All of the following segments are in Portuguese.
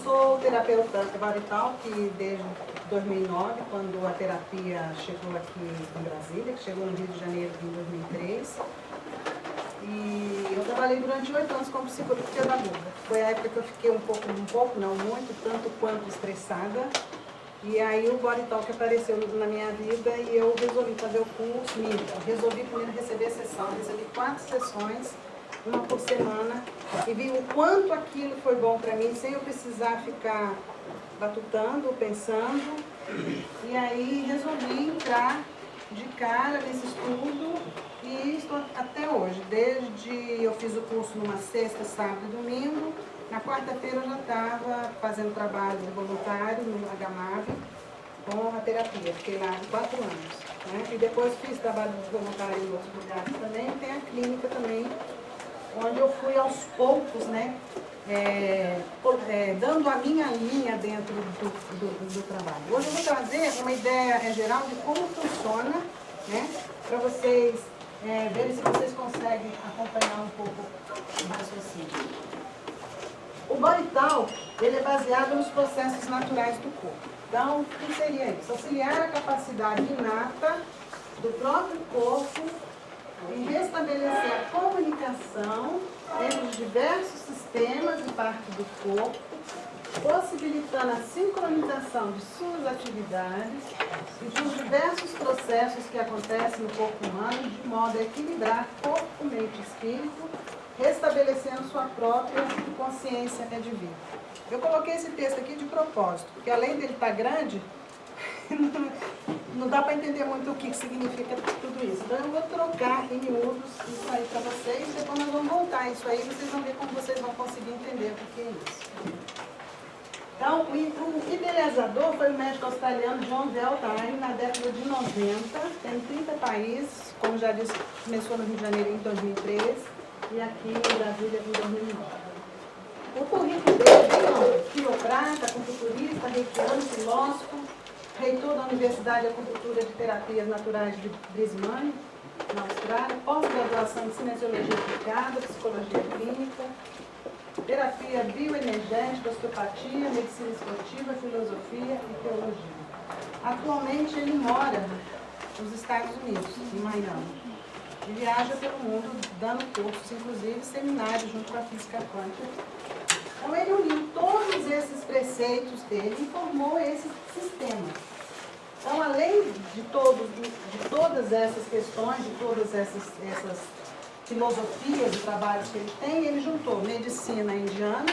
sou terapeuta Barital, que desde 2009, quando a terapia chegou aqui em Brasília, que chegou no Rio de Janeiro em 2003. E eu trabalhei durante 8 anos como psicopedagoga. Foi a época que eu fiquei um pouco, não muito, tanto quanto estressada. E aí o Body Talk apareceu na minha vida e eu resolvi fazer o curso. Resolvi primeiro receber sessão, recebi 4 sessões, uma por semana, e vi o quanto aquilo foi bom para mim, sem eu precisar ficar batutando, pensando. E aí resolvi entrar de cara nesse estudo e estou até hoje. Desde eu fiz o curso numa sexta, sábado e domingo. Na quarta-feira eu já estava fazendo trabalho voluntário no HMAV com a terapia. Fiquei lá 4 anos. Né? E depois fiz trabalho voluntário em outros lugares também. Tem a clínica também, onde eu fui aos poucos, né, dando a minha linha dentro do trabalho. Hoje eu vou trazer uma ideia geral de como funciona, né, para vocês verem se vocês conseguem acompanhar um pouco o raciocínio. O Body Talk, ele é baseado nos processos naturais do corpo. Então, o que seria isso? Auxiliar a capacidade inata do próprio corpo em restabelecer a comunicação entre os diversos sistemas e partes do corpo, possibilitando a sincronização de suas atividades e dos diversos processos que acontecem no corpo humano, de modo a equilibrar corpo, mente e espírito, restabelecendo sua própria consciência de vida. Eu coloquei esse texto aqui de propósito, porque além dele estar grande, não dá para entender muito o que significa tudo isso. Então eu vou trocar em miúdos isso aí para vocês, depois nós vamos voltar isso aí, vocês vão ver como vocês vão conseguir entender o que é isso. Então, o idealizador foi o médico australiano John Veltine, na década de 90, tem 30 países, como já disse, começou no Rio de Janeiro em 2003 e aqui em Brasília em 2009. O currículo dele é bem longo: quiroprata, acupunturista, reikiano, filósofo, reitor da Universidade de Acupuntura de Terapias Naturais de Brisbane, na Austrália, pós-graduação em Cinesiologia Aplicada, Psicologia Clínica, Terapia Bioenergética, Osteopatia, Medicina Esportiva, Filosofia e Teologia. Atualmente ele mora nos Estados Unidos, em Miami, e viaja pelo mundo dando cursos, inclusive seminários junto com a física quântica. Então ele uniu todos esses preceitos dele e formou esse sistema. Então, além de todas essas questões, de todas essas filosofias e trabalhos que ele tem, ele juntou medicina indiana,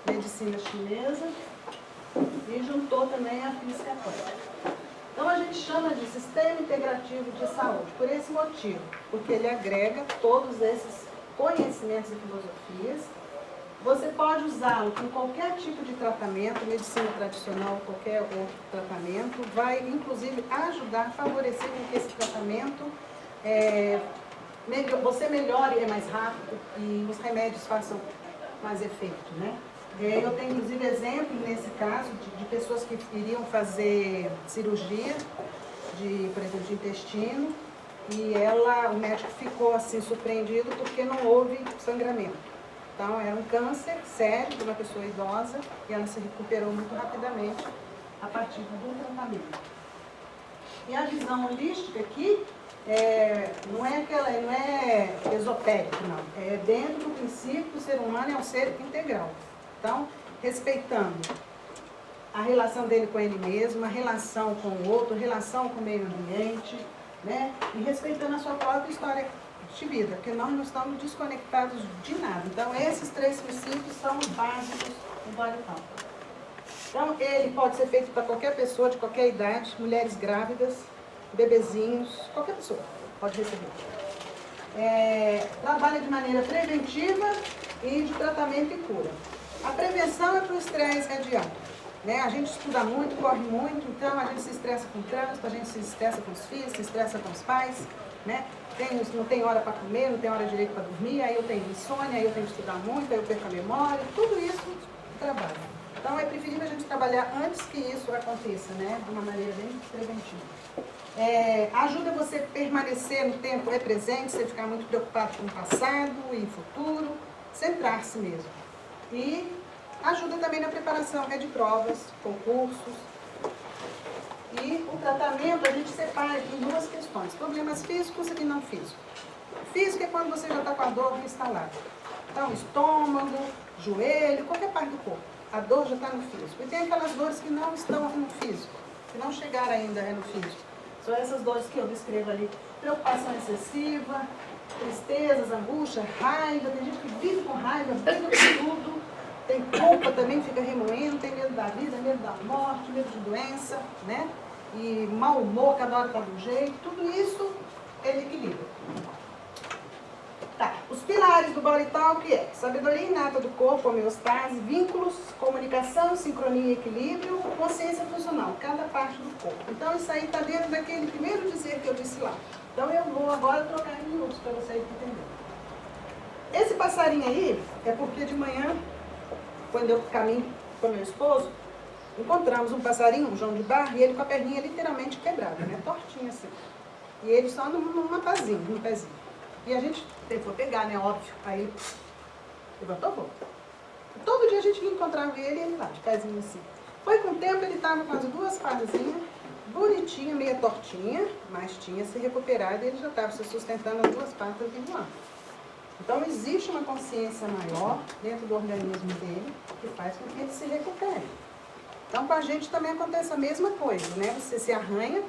medicina chinesa e juntou também a física quântica. Então a gente chama de sistema integrativo de saúde, por esse motivo, porque ele agrega todos esses conhecimentos e filosofias. Você pode usá-lo com qualquer tipo de tratamento, medicina tradicional, qualquer outro tratamento, vai inclusive ajudar a favorecer que esse tratamento você melhore mais rápido e os remédios façam mais efeito, né? Eu tenho inclusive exemplo nesse caso de pessoas que iriam fazer cirurgia, por exemplo, de intestino, e o médico ficou assim surpreendido porque não houve sangramento. Então era um câncer sério de uma pessoa idosa e ela se recuperou muito rapidamente a partir do tratamento. E a visão holística aqui não é esotérica, não. É dentro do princípio que o ser humano é um ser integral. Então, respeitando a relação dele com ele mesmo, a relação com o outro, a relação com o meio ambiente, né? E respeitando a sua própria história de vida, porque nós não estamos desconectados de nada. Então, esses 3 princípios são básicos do Body Talk. Então, ele pode ser feito para qualquer pessoa, de qualquer idade, mulheres grávidas, bebezinhos, qualquer pessoa pode receber. Trabalha de maneira preventiva e de tratamento e cura. A prevenção é para o estresse radial, né? A gente estuda muito, corre muito, então a gente se estressa com o trânsito, a gente se estressa com os filhos, se estressa com os pais, né? Não tem hora para comer, não tem hora direito para dormir, aí eu tenho insônia, aí eu tenho que estudar muito, aí eu perco a memória, tudo isso trabalha. Então é preferível a gente trabalhar antes que isso aconteça, né? De uma maneira bem preventiva. Ajuda você a permanecer no tempo presente, sem ficar muito preocupado com o passado e futuro, centrar-se mesmo. E Ajuda também na preparação de provas, concursos. E o tratamento a gente separa aqui em duas questões, problemas físicos e não físicos. Físico é quando você já está com a dor instalada. Então, estômago, joelho, qualquer parte do corpo. A dor já está no físico. E tem aquelas dores que não estão no físico, que não chegaram ainda no físico. São essas dores que eu descrevo ali. Preocupação excessiva, tristezas, angústia, raiva. Tem gente que vive com raiva, briga com tudo. Tem culpa também, fica remoendo, tem medo da vida, medo da morte, medo de doença, né? E mau humor, cada hora está do jeito. Tudo isso ele equilibra. Tá, os pilares do Body Talk é sabedoria inata do corpo, homeostase, vínculos, comunicação, sincronia e equilíbrio, consciência funcional, cada parte do corpo. Então isso aí está dentro daquele primeiro dizer que eu disse lá. Então eu vou agora trocar em minutos para vocês entenderem. Esse passarinho aí é porque de manhã, quando eu caminho com meu esposo, encontramos um passarinho, um João de Barro, e ele com a perninha literalmente quebrada, né? Tortinha assim. E ele só numa pazinha, num pezinho. E a gente foi pegar, né? Óbvio. Aí ele levantou voo. Todo dia a gente encontrava ele lá, de pezinho assim. Foi com o tempo, ele estava com as duas pazinhas, bonitinha, meia tortinha, mas tinha se recuperado e ele já estava se sustentando as duas patas e voando. Então, existe uma consciência maior dentro do organismo dele que faz com que ele se recupere. Então, com a gente também acontece a mesma coisa, né? Você se arranha,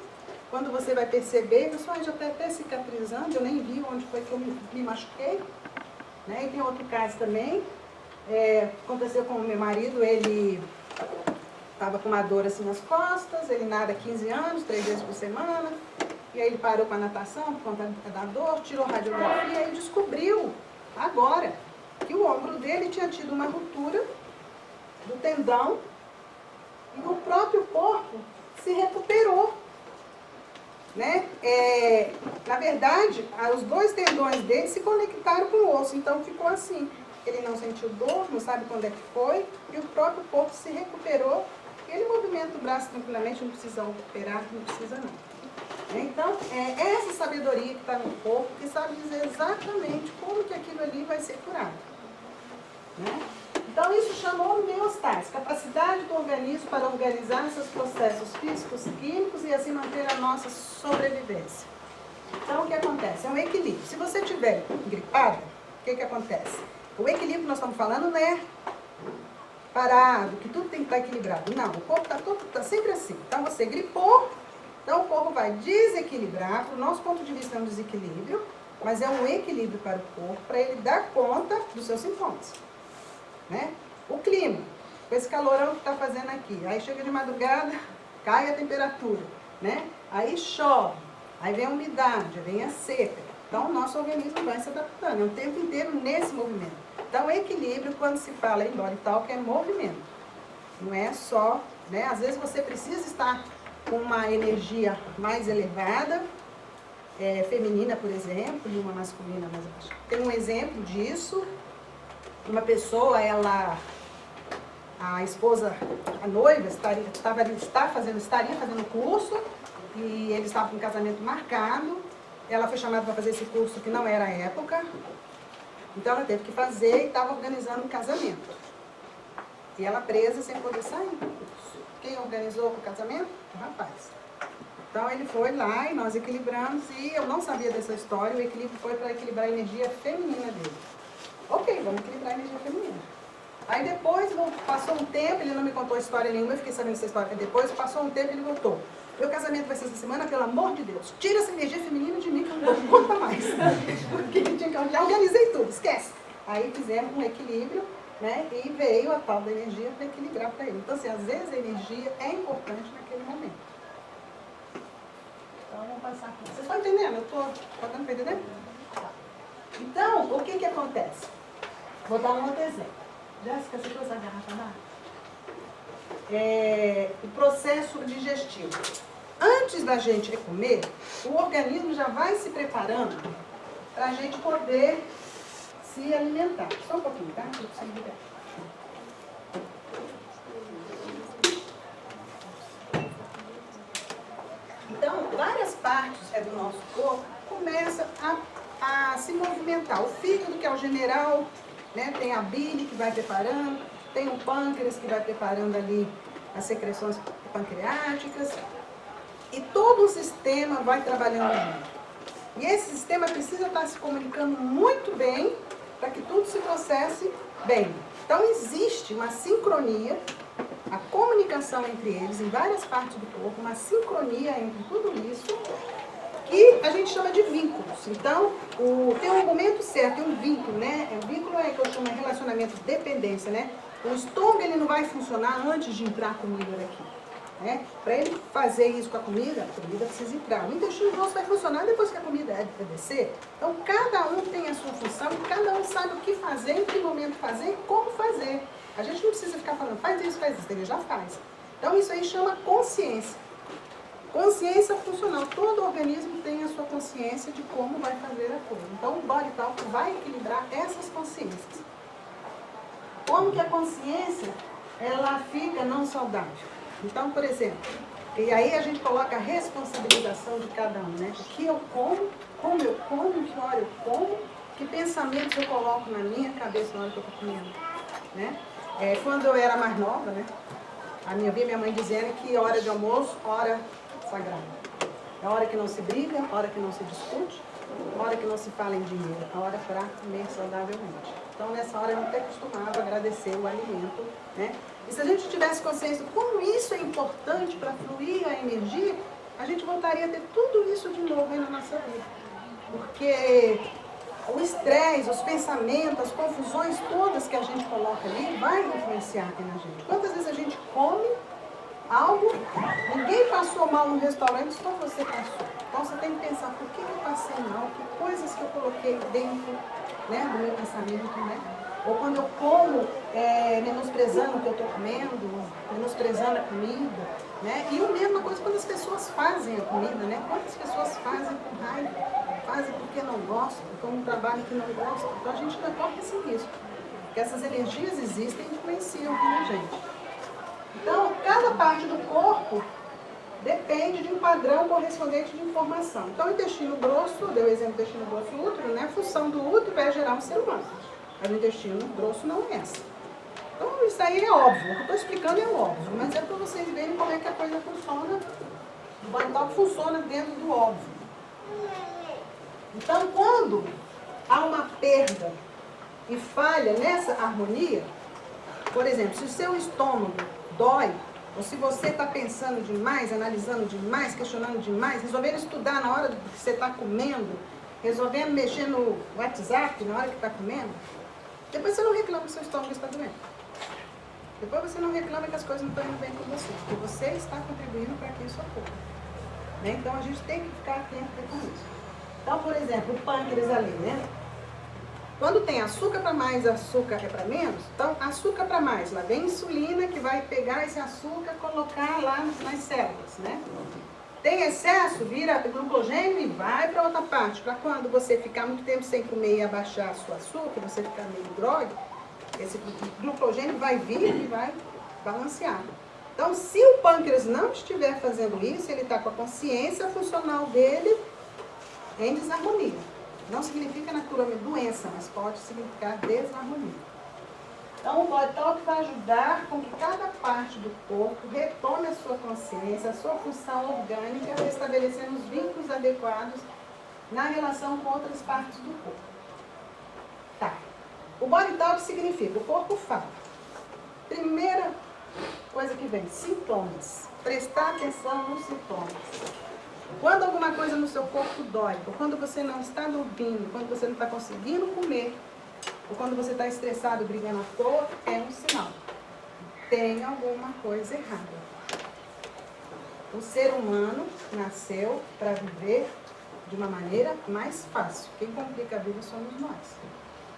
quando você vai perceber, pessoal, já está até cicatrizando, eu nem vi onde foi que eu me machuquei. Né? E tem outro caso também, aconteceu com o meu marido, ele estava com uma dor assim nas costas, ele nada há 15 anos, 3 vezes por semana. E aí ele parou com a natação por conta da dor, tirou radiografia e descobriu agora que o ombro dele tinha tido uma ruptura do tendão e o próprio corpo se recuperou. Né? Na verdade, os dois tendões dele se conectaram com o osso, então ficou assim. Ele não sentiu dor, não sabe quando é que foi, e o próprio corpo se recuperou. Ele movimenta o braço tranquilamente, não precisa operar, não precisa não. Então, é essa sabedoria que está no corpo, que sabe dizer exatamente como que aquilo ali vai ser curado. Né? Então, isso chama homeostase, capacidade do organismo para organizar seus processos físicos, químicos e assim manter a nossa sobrevivência. Então, o que acontece? É um equilíbrio. Se você estiver gripado, o que acontece? O equilíbrio que nós estamos falando não é parado, que tudo tem que estar equilibrado. Não, o corpo está sempre assim. Então, você gripou, então o corpo vai desequilibrar. Para o nosso ponto de vista é um desequilíbrio, mas é um equilíbrio para o corpo, para ele dar conta dos seus sintomas. Né? O clima, com esse calorão que está fazendo aqui, aí chega de madrugada, cai a temperatura, né? Aí chove, aí vem a umidade, vem a seca. Então o nosso organismo vai se adaptando, é o tempo inteiro nesse movimento. Então equilíbrio, quando se fala em Body Talk, é movimento. Não é só, né? Às vezes você precisa estar com uma energia mais elevada, feminina, por exemplo, e uma masculina mais baixa. Tem um exemplo disso. Uma pessoa, a esposa, a noiva, estaria fazendo curso e eles estavam com um casamento marcado. Ela foi chamada para fazer esse curso que não era a época, então ela teve que fazer e estava organizando um casamento. E ela presa sem poder sair do curso. Quem organizou o casamento? O rapaz. Então ele foi lá e nós equilibramos e eu não sabia dessa história, o equilíbrio foi para equilibrar a energia feminina dele. Ok, vamos equilibrar a energia feminina. Aí depois, passou um tempo, ele não me contou história nenhuma, eu fiquei sabendo essa história depois, passou um tempo e ele voltou. Meu casamento vai ser essa semana, pelo amor de Deus, tira essa energia feminina de mim que eu não dou conta mais. Porque ele tinha que, já organizei tudo, esquece. Aí fizemos um equilíbrio, né, e veio a tal da energia para equilibrar para ele. Então, assim, às vezes a energia é importante naquele momento. Então, vamos passar aqui. Vocês estão entendendo? Eu estou dando para entender? Então, o que acontece? Vou dar um outro exemplo. Jéssica, você trouxe a garrafa d'água? O processo digestivo. Antes da gente comer, o organismo já vai se preparando para a gente poder se alimentar. Só um pouquinho, tá? Eu preciso ligar. Então, várias partes do nosso corpo começam a se movimentar. O fígado, que é o general, né, tem a bile que vai preparando, tem o pâncreas que vai preparando ali as secreções pancreáticas, e todo o sistema vai trabalhando junto. E esse sistema precisa estar se comunicando muito bem para que tudo se processe bem. Então existe uma sincronia, a comunicação entre eles em várias partes do corpo, uma sincronia entre tudo isso, que a gente chama de vínculos. Então, tem um momento certo, tem um vínculo, né? O vínculo é que eu chamo de relacionamento de dependência, né? O estômago ele não vai funcionar antes de entrar a comida daqui. Né? Para ele fazer isso com a comida precisa entrar. O intestino grosso vai funcionar depois que a comida descer. Então, cada um tem a sua função, cada um sabe o que fazer, em que momento fazer e como fazer. A gente não precisa ficar falando, faz isso, ele já faz. Então, isso aí chama consciência. Consciência funcional. Todo organismo tem a sua consciência de como vai fazer a coisa. Então, o Body Talk vai equilibrar essas consciências. Como que a consciência, ela fica não saudável? Então, por exemplo, e aí a gente coloca a responsabilização de cada um, né? O que eu como eu como, que hora eu como, que pensamentos eu coloco na minha cabeça na hora que eu estou comendo, né? Quando eu era mais nova, né? Eu vi minha mãe dizendo que hora de almoço, hora sagrada. É hora que não se briga, hora que não se discute, hora que não se fala em dinheiro, a hora para comer saudavelmente. Então, nessa hora, eu até costumava agradecer o alimento, né? E se a gente tivesse consciência de como isso é importante para fluir a energia, a gente voltaria a ter tudo isso de novo aí na nossa vida. Porque o estresse, os pensamentos, as confusões todas que a gente coloca ali, vai influenciar aqui na gente. Quantas vezes a gente come algo, ninguém passou mal no restaurante, só você passou. Então você tem que pensar, por que eu passei mal, que coisas que eu coloquei dentro, né, do meu pensamento, né? Ou quando eu como, menosprezando o que eu estou comendo, menosprezando a comida, né? E a mesma coisa quando as pessoas fazem a comida, né? Quantas pessoas fazem com raiva, fazem porque não gostam, como um trabalho que não gostam. Então a gente não corre esse risco, porque essas energias existem e influenciam aqui na gente. Então, cada parte do corpo depende de um padrão correspondente de informação. Então, o intestino grosso, deu o exemplo do intestino grosso e útero, né? A função do útero é gerar um ser humano. Mas o intestino grosso não é essa. Então, isso aí é óbvio. O que eu estou explicando é óbvio, mas é para vocês verem como é que a coisa funciona. O Body Talk funciona dentro do óbvio. Então, quando há uma perda e falha nessa harmonia, por exemplo, se o seu estômago dói, ou se você está pensando demais, analisando demais, questionando demais, resolvendo estudar na hora que você está comendo, resolvendo mexer no WhatsApp na hora que está comendo, depois você não reclama que o seu estômago está doendo. Depois você não reclama que as coisas não estão indo bem com você, porque você está contribuindo para que isso ocorra. Né? Então a gente tem que ficar atento com isso. Então, por exemplo, o pâncreas ali, né? Quando tem açúcar para mais, açúcar é para menos, então açúcar para mais, lá vem insulina que vai pegar esse açúcar e colocar lá nas células, né? Tem excesso, vira glucogênio e vai para outra parte. Para quando você ficar muito tempo sem comer e abaixar a sua açúcar, você ficar meio grogue, esse glucogênio vai vir e vai balancear. Então, se o pâncreas não estiver fazendo isso, ele está com a consciência funcional dele em desarmonia. Não significa naturalmente doença, mas pode significar desarmonia. Então, o Body Talk vai ajudar com que cada parte do corpo retome a sua consciência, a sua função orgânica, estabelecendo os vínculos adequados na relação com outras partes do corpo. Tá. O Body Talk significa, o corpo fala. Primeira coisa que vem, sintomas. Prestar atenção nos sintomas. Quando alguma coisa no seu corpo dói, ou quando você não está dormindo, quando você não está conseguindo comer, ou quando você está estressado, brigando à toa, é um sinal. Tem alguma coisa errada. O ser humano nasceu para viver de uma maneira mais fácil. Quem complica a vida somos nós.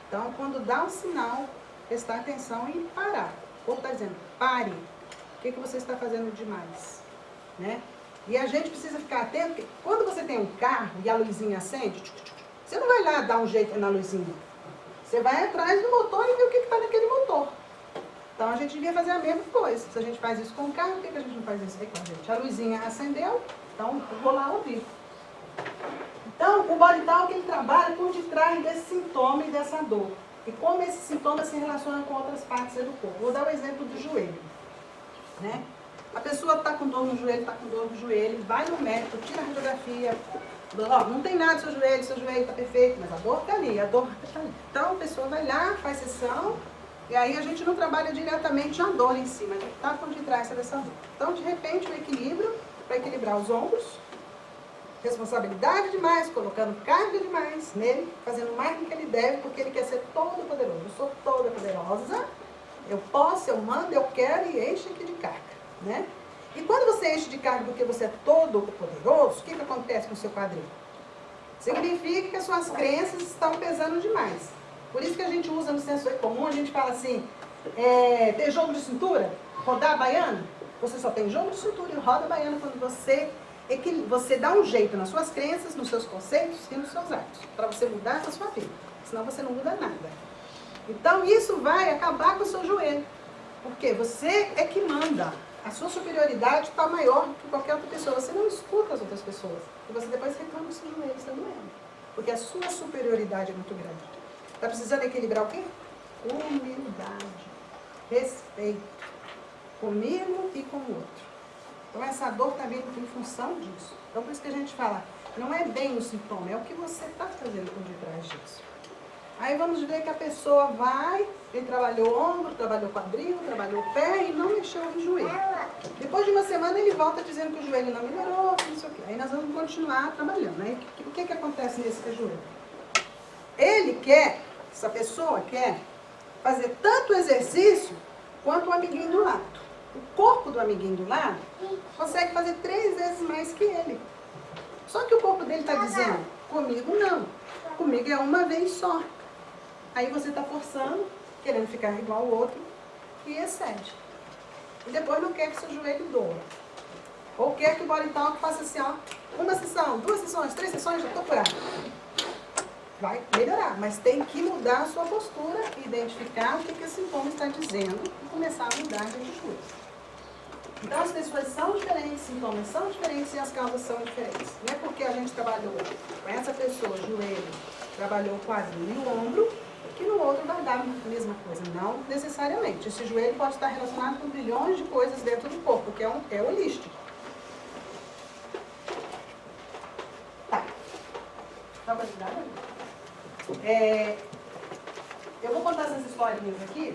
Então, quando dá um sinal, prestar atenção e parar. O corpo está dizendo, pare. O que você está fazendo demais? Né? E a gente precisa ficar atento, porque quando você tem um carro e a luzinha acende, você não vai lá dar um jeito na luzinha. Você vai atrás do motor e vê o que está naquele motor. Então a gente devia fazer a mesma coisa. Se a gente faz isso com o carro, por que a gente não faz isso aí com a gente? A luzinha acendeu, então eu vou lá ouvir. Então o Body Talk ele trabalha por detrás desse sintoma e dessa dor. e como esses sintomas se relacionam com outras partes do corpo. Vou dar o exemplo do joelho, né? A pessoa está com dor no joelho, vai no médico, tira a radiografia, não tem nada no seu joelho está perfeito, mas a dor está ali, a dor está ali. Então a pessoa vai lá, faz sessão, e aí a gente não trabalha diretamente a dor em si, mas está por detrás dessa dor. Então, de repente, o equilíbrio, para equilibrar os ombros, responsabilidade demais, colocando carga demais nele, fazendo mais do que ele deve, porque ele quer ser todo poderoso. Eu sou toda poderosa, eu posso, eu mando, eu quero e enche aqui de carga, né? E quando você enche de carga porque você é todo poderoso, o que acontece com o seu quadril? Significa que as suas crenças estão pesando demais. Por isso que a gente usa no senso comum, a gente fala assim, ter jogo de cintura, rodar a baiana. Você só tem jogo de cintura e roda a baiana quando você dá um jeito nas suas crenças, nos seus conceitos e nos seus atos, para você mudar a sua vida. Senão você não muda nada. Então isso vai acabar com o seu joelho. Porque você é que manda. A sua superioridade está maior do que qualquer outra pessoa. Você não escuta as outras pessoas. E você depois reclama do seu joelho, está doendo. Porque a sua superioridade é muito grande. Está precisando equilibrar o quê? Humildade. Respeito. Comigo e com o outro. Então essa dor está vindo em função disso. Então por isso que a gente fala, não é bem o sintoma, é o que você está fazendo por detrás disso. Aí vamos ver que a pessoa vai, ele trabalhou ombro, trabalhou quadril, trabalhou pé e não mexeu no joelho. Depois de uma semana ele volta dizendo que o joelho não melhorou, não sei o quê. Aí nós vamos continuar trabalhando. Aí o que acontece nesse joelho? Ele quer, essa pessoa quer fazer tanto exercício quanto o amiguinho do lado. O corpo do amiguinho do lado consegue fazer 3 vezes mais que ele. Só que o corpo dele está dizendo, comigo não. Comigo é uma vez só. Aí você está forçando, querendo ficar igual ao outro, e excede. E depois não quer que seu joelho doa. Ou quer que o body talk faça assim, ó, 1 sessão, 2 sessões, 3 sessões, já estou curado. Vai melhorar, mas tem que mudar a sua postura, identificar o que esse sintoma está dizendo e começar a mudar de atitude. Então as pessoas são diferentes, os sintomas são diferentes e as causas são diferentes. Não é porque a gente trabalhou com essa pessoa, joelho, trabalhou o quadril e o ombro, que no outro vai dar a mesma coisa. Não necessariamente. Esse joelho pode estar relacionado com bilhões de coisas dentro do corpo, que é holístico. Tá. Dá pra ajudar? Eu vou contar essas historinhas aqui.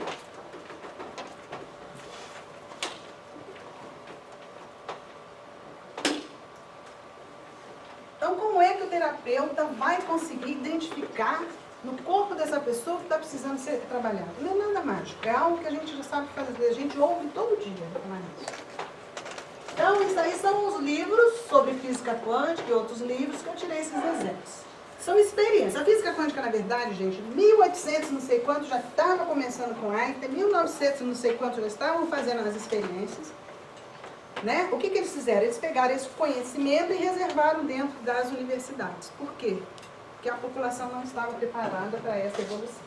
Então, como é que o terapeuta vai conseguir identificar no corpo dessa pessoa que está precisando ser trabalhado? Não é nada mágico, é algo que a gente já sabe fazer, a gente ouve todo dia. Então, isso aí são os livros sobre física quântica e outros livros que eu tirei esses exemplos. São experiências. A física quântica, na verdade, gente, 1800 não sei quanto já estava começando com Einstein, 1900 não sei quanto já estavam fazendo as experiências. Né? O que eles fizeram? Eles pegaram esse conhecimento e reservaram dentro das universidades. Por quê? Porque a população não estava preparada para essa evolução.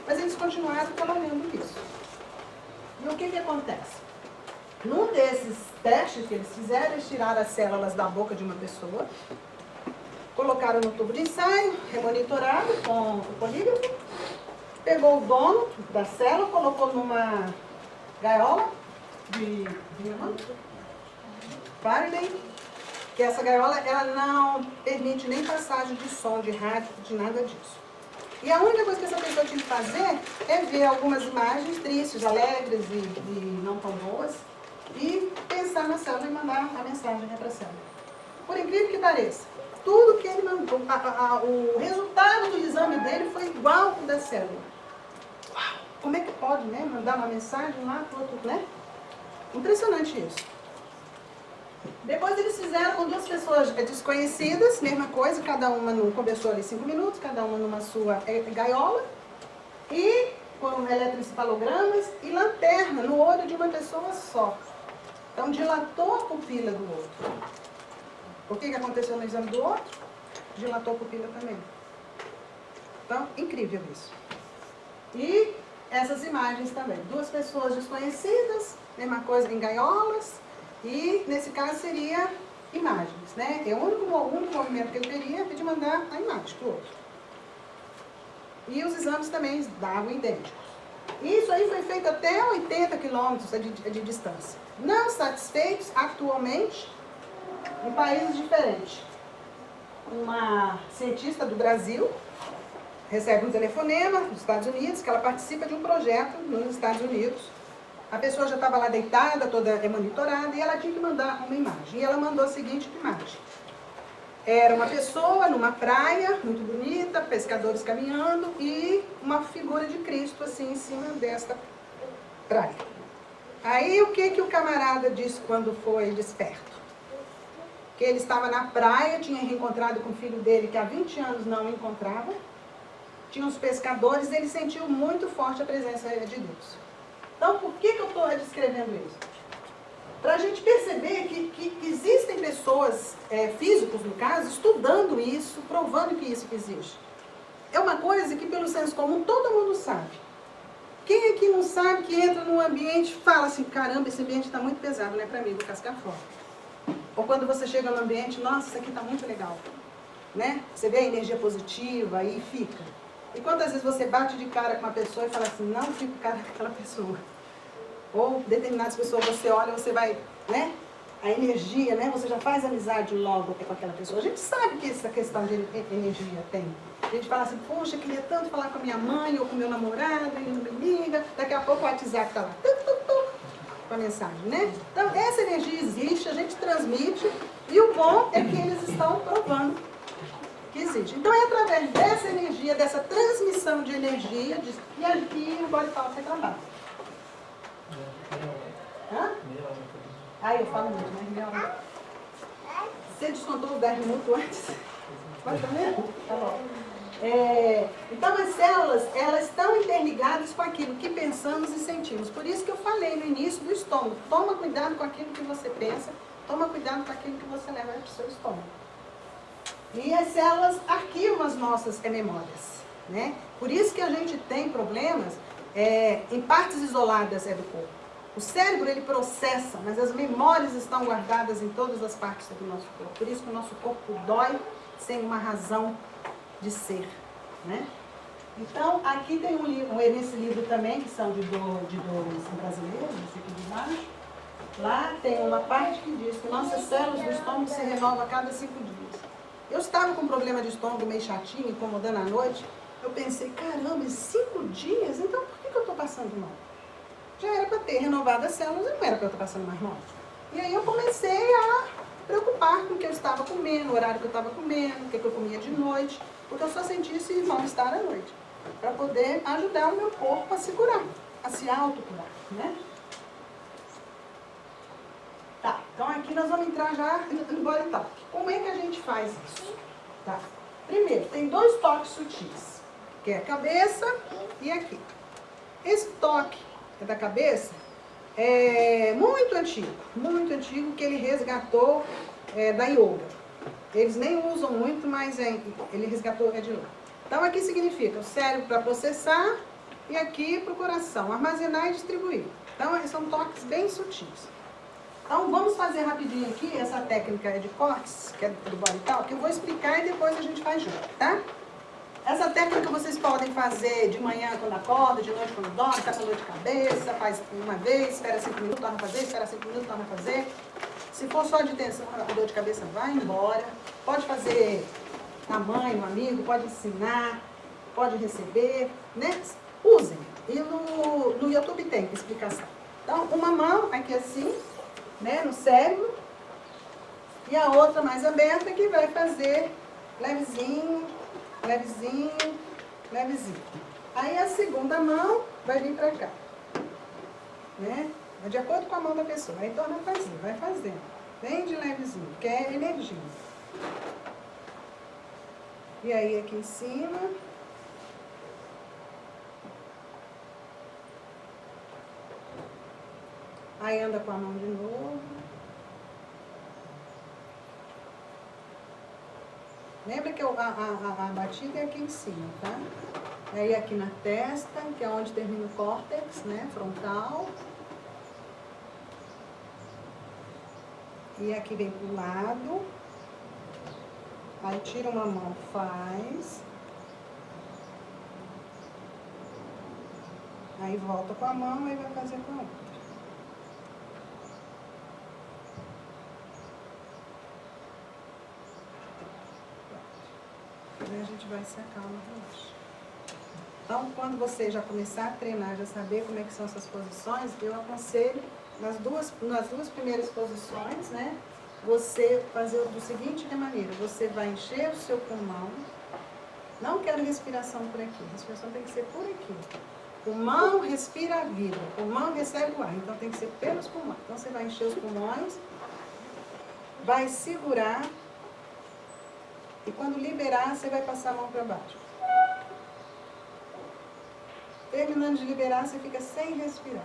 Mas eles continuaram trabalhando nisso. E o que acontece? Num desses testes que eles fizeram, eles tiraram as células da boca de uma pessoa, colocaram no tubo de ensaio, remonitoraram com o polígrafo, pegou o dono da célula, colocou numa gaiola de Faraday, que essa gaiola ela não permite nem passagem de som, de rádio, de nada disso. E a única coisa que essa pessoa tinha que fazer é ver algumas imagens tristes, alegres e não tão boas, e pensar na célula e mandar a mensagem para a célula. Por incrível que pareça, tudo que ele mandou, o resultado do exame dele foi igual ao da célula. Uau, como é que pode, né? Mandar uma mensagem lá para o outro, né? Impressionante isso. Depois eles fizeram com 2 pessoas desconhecidas, mesma coisa, cada uma conversou ali 5 minutos, cada uma numa sua gaiola, e com eletroencefalogramas e lanterna no olho de uma pessoa só. Então dilatou a pupila do outro. O que aconteceu no exame do outro? Dilatou a pupila também. Então, incrível isso. E essas imagens também. 2 pessoas desconhecidas, mesma coisa em gaiolas, e nesse caso seria imagens, né? O único movimento que ele teria é de mandar a imagem para o outro. E os exames também davam idênticos. Isso aí foi feito até 80 quilômetros de distância. Não satisfeitos, atualmente, em países diferentes. Uma cientista do Brasil recebe um telefonema dos Estados Unidos, que ela participa de um projeto nos Estados Unidos. A pessoa já estava lá deitada, toda monitorada, e ela tinha que mandar uma imagem. E ela mandou a seguinte imagem. Era uma pessoa numa praia, muito bonita, pescadores caminhando, e uma figura de Cristo, assim, em cima desta praia. Aí, o que o camarada disse quando foi desperto? Que ele estava na praia, tinha reencontrado com o filho dele, que há 20 anos não o encontrava. Tinha os pescadores, ele sentiu muito forte a presença de Deus. Então, por que eu estou descrevendo isso? Para a gente perceber que existem pessoas, físicos no caso, estudando isso, provando que isso existe. É uma coisa que, pelo senso comum, todo mundo sabe. Quem aqui não sabe que entra num ambiente e fala assim, caramba, esse ambiente está muito pesado, não é para mim, vou cascar fora. Ou quando você chega no ambiente, nossa, isso aqui está muito legal. Né? Você vê a energia positiva e fica. E quantas vezes você bate de cara com uma pessoa e fala assim, não fica cara com aquela pessoa. Ou determinadas pessoas você olha, você vai, né? A energia, né? Você já faz amizade logo com aquela pessoa. A gente sabe que essa questão de energia tem. A gente fala assim, poxa, eu queria tanto falar com a minha mãe ou com o meu namorado, ele não me liga. Daqui a pouco o WhatsApp está lá, com a mensagem, né? Então, essa energia existe, a gente transmite, e o bom é que eles estão provando que existe. Então, é através dessa energia, dessa transmissão de energia, que aqui o Body Talk você trabalha. Hã? Eu falo muito, né? Você descontou os 10 minutos antes? Pode comer? Tá bom. Então, as células, elas estão interligadas com aquilo que pensamos e sentimos. Por isso que eu falei no início do estômago. Toma cuidado com aquilo que você pensa, toma cuidado com aquilo que você leva para o seu estômago. E as células arquivam as nossas memórias, né? Por isso que a gente tem problemas em partes isoladas do corpo. O cérebro, ele processa, mas as memórias estão guardadas em todas as partes do nosso corpo. Por isso que o nosso corpo dói sem uma razão de ser, né? Então, aqui tem nesse livro também, que são de dores brasileiros, esse aqui de baixo. Lá tem uma parte que diz que nossas células do estômago se renovam a cada 5 dias. Eu estava com um problema de estômago meio chatinho, incomodando à noite. Eu pensei, caramba, 5 dias? Então, por que eu estou passando mal? Já era para ter renovado as células, não era para eu estar passando mais mal. E aí eu comecei a preocupar com o que eu estava comendo, o horário que eu estava comendo, o que eu comia de noite, porque eu só sentia esse mal-estar à noite, para poder ajudar o meu corpo a se curar, a se autocurar, né? Tá, então aqui nós vamos entrar já no Body Talk. Como é que a gente faz isso? Tá. Primeiro, tem 2 toques sutis, que é a cabeça e aqui. Esse toque da cabeça é muito antigo, que ele resgatou da yoga. Eles nem usam muito, mas ele resgatou de lá. Então aqui significa o cérebro para processar e aqui para o coração, armazenar e distribuir. Então são toques bem sutis. Então vamos fazer rapidinho aqui essa técnica de cortes, que é do Body Talk, que eu vou explicar e depois a gente faz junto, tá? Essa técnica vocês podem fazer de manhã quando acorda, de noite quando dorme, está com dor de cabeça, faz uma vez, espera 5 minutos, torna a fazer, espera 5 minutos, torna a fazer. Se for só de tensão, a dor de cabeça vai embora. Pode fazer na mãe, no amigo, pode ensinar, pode receber, né? Usem. E no YouTube tem explicação. Então, uma mão aqui assim, né, no cérebro, e a outra mais aberta que vai fazer levezinho, levezinho, levezinho. Aí a segunda mão vai vir pra cá, né? De acordo com a mão da pessoa. Aí torna a fazer, vai fazendo. Bem de levezinho, que é energia. E aí aqui em cima. Aí anda com a mão de novo. Lembra que a batida é aqui em cima, tá? Aí aqui na testa, que é onde termina o córtex, né? Frontal. E aqui vem pro lado. Aí tira uma mão, faz. Aí volta com a mão, aí vai fazer com a outra. Aí a gente vai se acalma relaxa. Então, quando você já começar a treinar, já saber como é que são essas posições, eu aconselho, nas duas primeiras posições, né, você fazer do seguinte maneira, você vai encher o seu pulmão, não quero respiração por aqui, a respiração tem que ser por aqui. Pulmão respira a vida, pulmão recebe o ar, então tem que ser pelos pulmões. Então você vai encher os pulmões, vai segurar, e quando liberar, você vai passar a mão para baixo. Terminando de liberar, você fica sem respirar.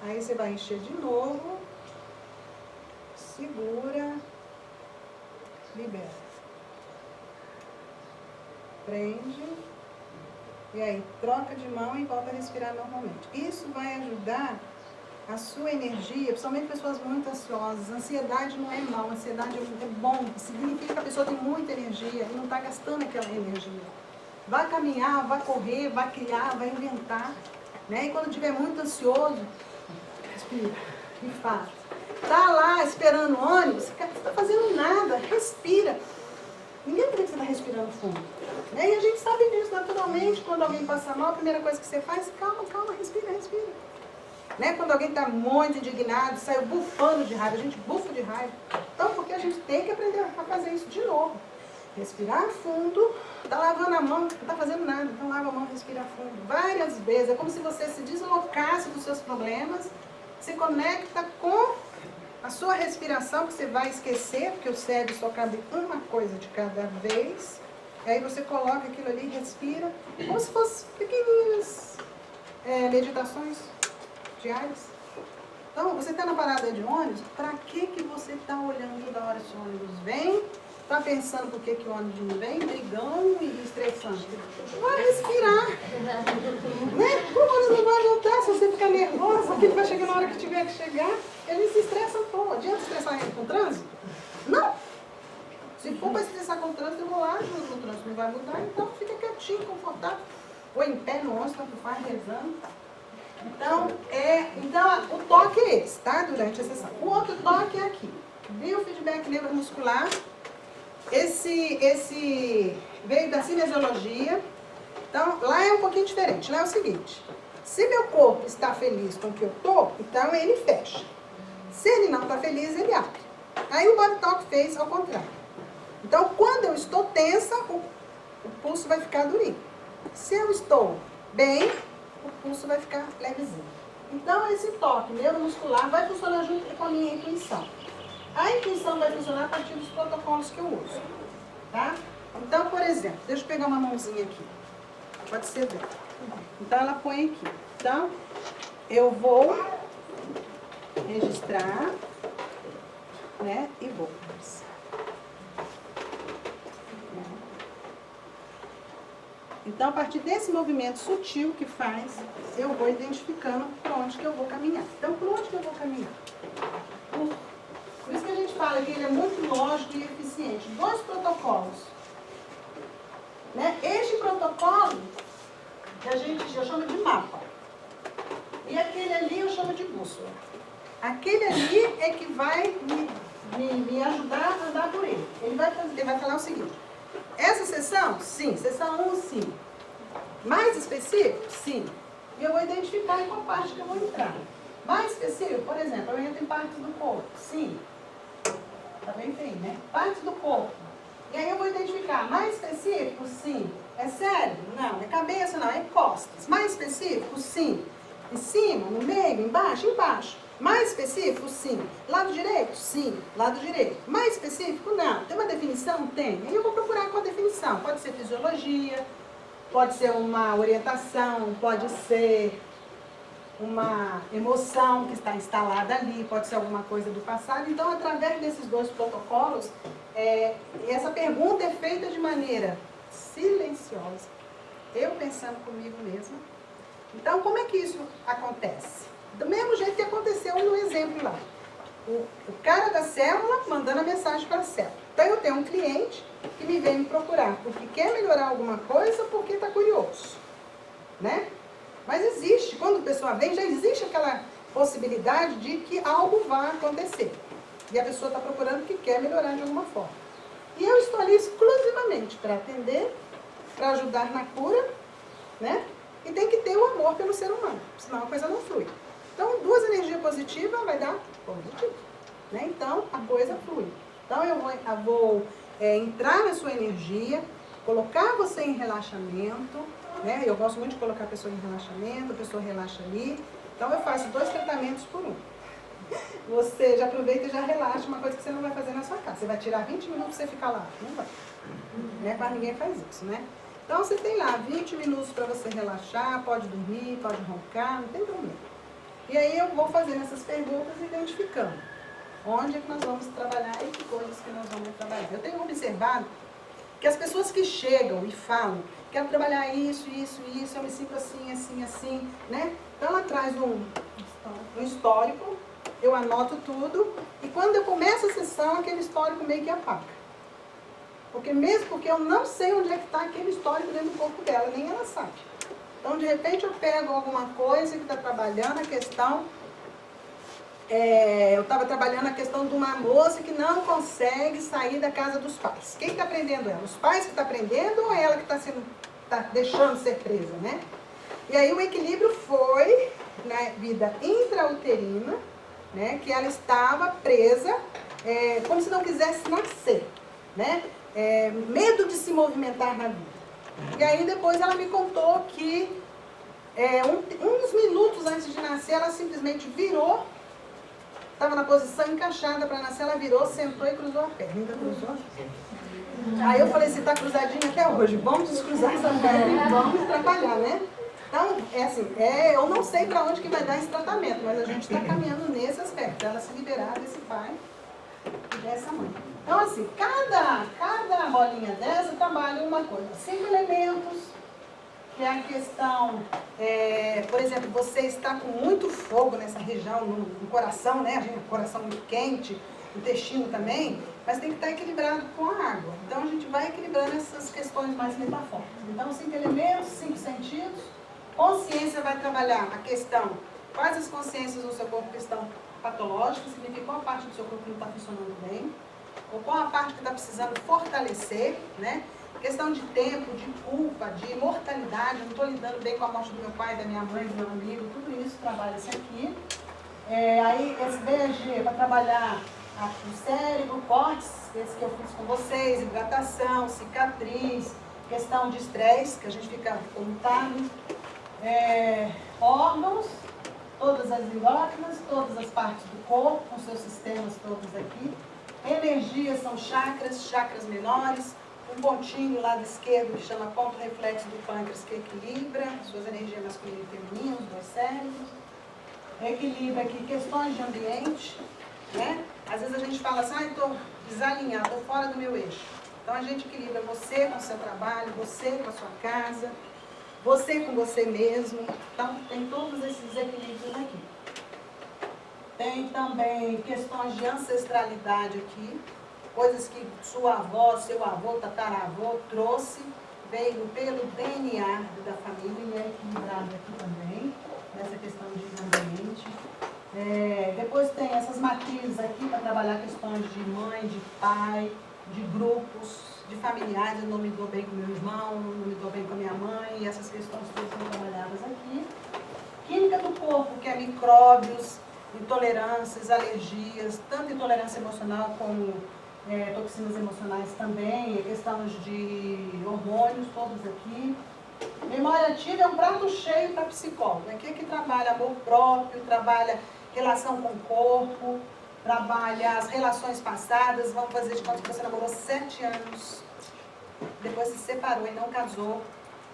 Aí você vai encher de novo, segura, libera. Prende, e aí troca de mão e volta a respirar normalmente. Isso vai ajudar a sua energia, principalmente pessoas muito ansiosas. Ansiedade não é mal, ansiedade é bom, significa que a pessoa tem muita energia e não está gastando aquela energia. Vai caminhar, vai correr, vai criar, vai inventar, né? E quando estiver muito ansioso, respira e faz. Está lá esperando o ônibus, você não está fazendo nada, respira. Ninguém acredita que você está respirando fundo. Né? E a gente sabe disso naturalmente, quando alguém passa mal, a primeira coisa que você faz, calma, calma, respira, respira. Né? Quando alguém está muito indignado, saiu bufando de raiva, a gente bufa de raiva. Então, porque a gente tem que aprender a fazer isso de novo. Respirar fundo, está lavando a mão, não está fazendo nada, então lava a mão, respira fundo. Várias vezes, é como se você se deslocasse dos seus problemas, se conecta com a sua respiração, que você vai esquecer, porque o cérebro só cabe uma coisa de cada vez. E aí você coloca aquilo ali, respira, como se fossem pequenininhas meditações diárias. Então, você está na parada de ônibus, para que você está olhando toda hora se o ônibus vem? Está pensando por que o ônibus não vem, brigando e estressando. Vai respirar. Né? O ônibus não vai voltar se você ficar nervoso, aquilo vai chegar na hora que tiver que chegar. Ele se estressa todo. Adianta estressar ele com o trânsito? Não. Se for para estressar com o trânsito, eu vou lá, junto com o trânsito não vai mudar, então fica quietinho, confortável. Ou em pé no ônibus, tanto faz, rezando. Então, o toque é esse, tá? Durante a sessão. O outro toque é aqui. Biofeedback neuromuscular. Esse veio da cinesiologia. Então, lá é um pouquinho diferente. Lá é o seguinte. Se meu corpo está feliz com o que eu estou, então ele fecha. Se ele não está feliz, ele abre. Aí o Body Talk fez ao contrário. Então, quando eu estou tensa, o pulso vai ficar durinho. Se eu estou bem, o pulso vai ficar levezinho. Então, esse toque neuromuscular vai funcionar junto com a minha intuição. A intuição vai funcionar a partir dos protocolos que eu uso. Tá? Então, por exemplo, deixa eu pegar uma mãozinha aqui. Pode ser dela. Então, ela põe aqui. Então, eu vou registrar, né? E vou. Então, a partir desse movimento sutil que faz, eu vou identificando por onde que eu vou caminhar. Então, por onde que eu vou caminhar? Por isso que a gente fala que ele é muito lógico e eficiente. 2 protocolos. Né? Este protocolo, que eu chamo de mapa. E aquele ali eu chamo de bússola. Aquele ali é que vai me ajudar a andar por ele. Ele vai falar o seguinte. Essa sessão? Sim. Sessão 1, sim. Mais específico? Sim. E eu vou identificar em qual parte que eu vou entrar. Mais específico, por exemplo, eu entro em partes do corpo. Sim. Também tem, né? Partes do corpo. E aí eu vou identificar. Mais específico? Sim. É cérebro? Não. É cabeça? Não. É costas. Mais específico? Sim. Em cima? No meio? Embaixo? Embaixo. Mais específico? Sim. Lado direito? Sim. Lado direito. Mais específico? Não. Tem uma definição? Tem. Aí eu vou procurar com a definição. Pode ser fisiologia, pode ser uma orientação, pode ser uma emoção que está instalada ali, pode ser alguma coisa do passado. Então, através desses 2 protocolos, essa pergunta é feita de maneira silenciosa, eu pensando comigo mesma. Então, como é que isso acontece? Do mesmo jeito que aconteceu no exemplo lá. O cara da célula mandando a mensagem para a célula. Então, eu tenho um cliente que me vem me procurar porque quer melhorar alguma coisa ou porque está curioso. Né? Mas existe, quando a pessoa vem, já existe aquela possibilidade de que algo vai acontecer. E a pessoa está procurando que quer melhorar de alguma forma. E eu estou ali exclusivamente para atender, para ajudar na cura, né? E tem que ter o amor pelo ser humano, senão a coisa não flui. Então, duas energias positivas vai dar positivo, né? Então, a coisa flui. Então, eu vou entrar na sua energia, colocar você em relaxamento, né? Eu gosto muito de colocar a pessoa em relaxamento, a pessoa relaxa ali. Então, eu faço 2 tratamentos por um. Você já aproveita e já relaxa, uma coisa que você não vai fazer na sua casa. Você vai tirar 20 minutos para você ficar lá. Não vai. Né? Quase ninguém faz isso, né? Então, você tem lá 20 minutos para você relaxar, pode dormir, pode roncar, não tem problema. E aí eu vou fazendo essas perguntas identificando onde é que nós vamos trabalhar e que coisas que nós vamos trabalhar. Eu tenho observado que as pessoas que chegam e falam, quero trabalhar isso, isso, isso, eu me sinto assim, assim, assim, né? Então ela traz um histórico, eu anoto tudo, e quando eu começo a sessão, aquele histórico meio que apaga. Porque eu não sei onde é que está aquele histórico dentro do corpo dela, nem ela sabe. Então, de repente, eu pego alguma coisa que está trabalhando a questão... eu estava trabalhando a questão de uma moça que não consegue sair da casa dos pais. Quem está prendendo ela? Os pais que estão prendendo ou ela que está deixando ser presa, né? E aí o equilíbrio foi na vida intrauterina, né? Que ela estava presa, como se não quisesse nascer, né? Medo de se movimentar na vida. E aí depois ela me contou que uns minutos antes de nascer, ela simplesmente virou, estava na posição encaixada para nascer, ela virou, sentou e cruzou a perna. Ainda cruzou? Aí eu falei, você está cruzadinha até hoje, vamos descruzar essa perna e vamos trabalhar, né? Então, eu não sei para onde que vai dar esse tratamento, mas a gente está caminhando nesse aspecto, ela se liberar desse pai e dessa mãe. Então, assim, cada bolinha dessa trabalha uma coisa. 5 elementos, que é a questão, por exemplo, você está com muito fogo nessa região, no coração, né? A gente, coração muito quente, intestino também, mas tem que estar equilibrado com a água. Então, a gente vai equilibrando essas questões mais metafóricas. Então, 5 elementos, 5 sentidos. Consciência vai trabalhar a questão, quais as consciências no seu corpo que estão patológicas, significa qual parte do seu corpo não está funcionando bem, ou qual a parte que está precisando fortalecer, né? Questão de tempo, de culpa, de imortalidade, eu não estou lidando bem com a morte do meu pai, da minha mãe, do meu amigo, tudo isso trabalha-se aqui. Aí esse BG vai trabalhar o cérebro, cortes, esse que eu fiz com vocês, hidratação, cicatriz, questão de estresse, que a gente fica voltado, órgãos, todas as endócrinas, todas as partes do corpo, com seus sistemas todos aqui. Energias são chakras menores, um pontinho do lado esquerdo que chama ponto reflexo do pâncreas, que equilibra suas energias masculinas e femininas, os 2 cérebros. Equilibra aqui questões de ambiente, né? Às vezes a gente fala assim, estou desalinhado, estou fora do meu eixo. Então a gente equilibra você com o seu trabalho, você com a sua casa, você com você mesmo. Então tem todos esses equilíbrios aqui. Tem também questões de ancestralidade aqui, coisas que sua avó, seu avô, tataravô trouxe, veio pelo DNA da família e é equilibrado aqui também, nessa questão de ambiente. Depois tem essas matrizes aqui para trabalhar questões de mãe, de pai, de grupos, de familiares. Eu não me dou bem com meu irmão, não me dou bem com a minha mãe, e essas questões todas são trabalhadas aqui. Química do corpo, que é micróbios, intolerâncias, alergias, tanto intolerância emocional como toxinas emocionais também, questões de hormônios, todos aqui. Memória ativa é um prato cheio para psicólogo. Aqui é que trabalha amor próprio, trabalha relação com o corpo, trabalha as relações passadas. Vamos fazer de conta que você namorou 7 anos, depois se separou e não casou.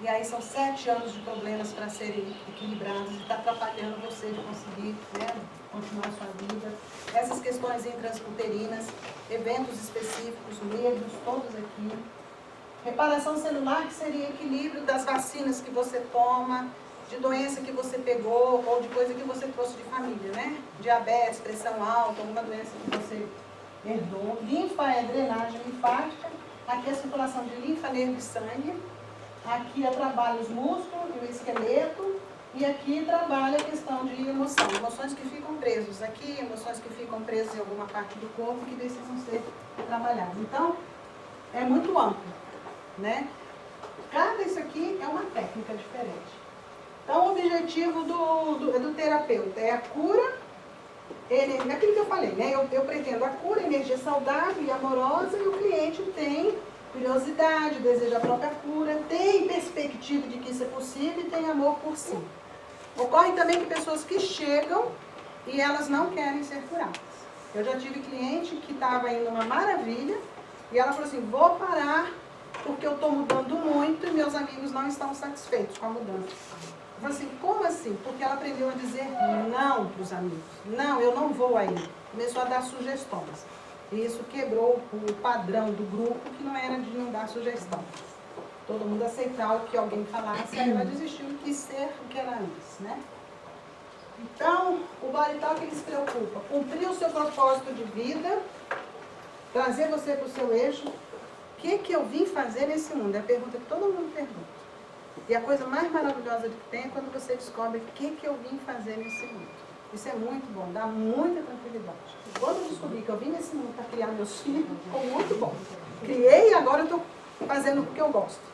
E aí são 7 anos de problemas para serem equilibrados e está atrapalhando você de conseguir, né, continuar a sua vida. Essas questões intrauterinas, eventos específicos, medos, todos aqui. Reparação celular, que seria equilíbrio das vacinas que você toma, de doença que você pegou ou de coisa que você trouxe de família, né? Diabetes, pressão alta, alguma doença que você herdou. Linfa é drenagem linfática. Aqui é a circulação de linfa, nervo e sangue. Aqui é trabalho os músculos e o esqueleto. E aqui trabalha a questão de emoção, emoções que ficam presas aqui, emoções que ficam presas em alguma parte do corpo que precisam ser trabalhadas. Então, é muito amplo, né? Cada isso aqui é uma técnica diferente. Então, o objetivo do terapeuta é a cura, é aquilo que eu falei, né? Eu pretendo a cura, energia saudável e amorosa, e o cliente tem curiosidade, deseja a própria cura, tem perspectiva de que isso é possível e tem amor por si. Ocorre também que pessoas que chegam e elas não querem ser curadas. Eu já tive cliente que estava indo uma maravilha e ela falou assim, vou parar porque eu estou mudando muito e meus amigos não estão satisfeitos com a mudança. Eu falei assim, como assim? Porque ela aprendeu a dizer não para os amigos. Não, eu não vou aí. Começou a dar sugestões. E isso quebrou o padrão do grupo, que não era de não dar sugestão. Todo mundo aceitava o que alguém falasse, aí ela desistiu e quis ser o que era antes, né? Então, o Body Talk, ele se preocupa. Cumprir o seu propósito de vida, trazer você para o seu eixo. O que eu vim fazer nesse mundo? É a pergunta que todo mundo pergunta. E a coisa mais maravilhosa que tem é quando você descobre o que eu vim fazer nesse mundo. Isso é muito bom, dá muita tranquilidade. Quando eu descobri que eu vim nesse mundo para criar meus filhos, ficou muito bom. Criei e agora eu estou fazendo o que eu gosto.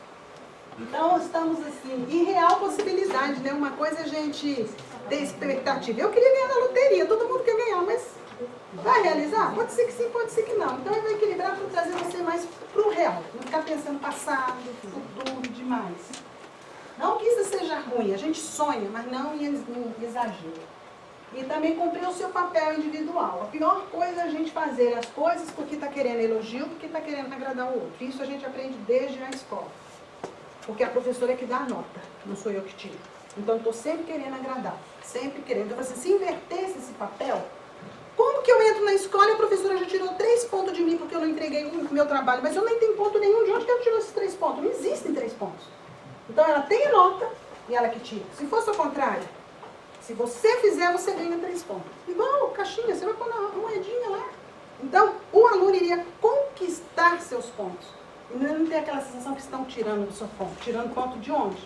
Então, estamos assim, em real possibilidade, né? Uma coisa é a gente ter expectativa. Eu queria ganhar na loteria, todo mundo quer ganhar, mas vai realizar? Pode ser que sim, pode ser que não. Então, eu vou equilibrar para trazer você mais para o real. Não ficar pensando passado, futuro, demais. Não que isso seja ruim, a gente sonha, mas não em exagero. E também cumprir o seu papel individual. A pior coisa é a gente fazer as coisas porque está querendo elogio, porque está querendo agradar o outro. Isso a gente aprende desde a escola. Porque a professora é que dá a nota, não sou eu que tiro. Então, eu estou sempre querendo agradar, sempre querendo. Então, se invertesse esse papel, como que eu entro na escola e a professora já tirou 3 pontos de mim porque eu não entreguei o meu trabalho, mas eu nem tenho ponto nenhum, de onde que ela tirou esses 3 pontos? Não existem 3 pontos. Então, ela tem a nota e ela que tira. Se fosse o contrário, se você fizer, você ganha 3 pontos. Igual caixinha, você vai pôr uma moedinha lá. Então, o aluno iria conquistar seus pontos. E não ter aquela sensação que estão tirando do seu ponto. Tirando ponto de onde?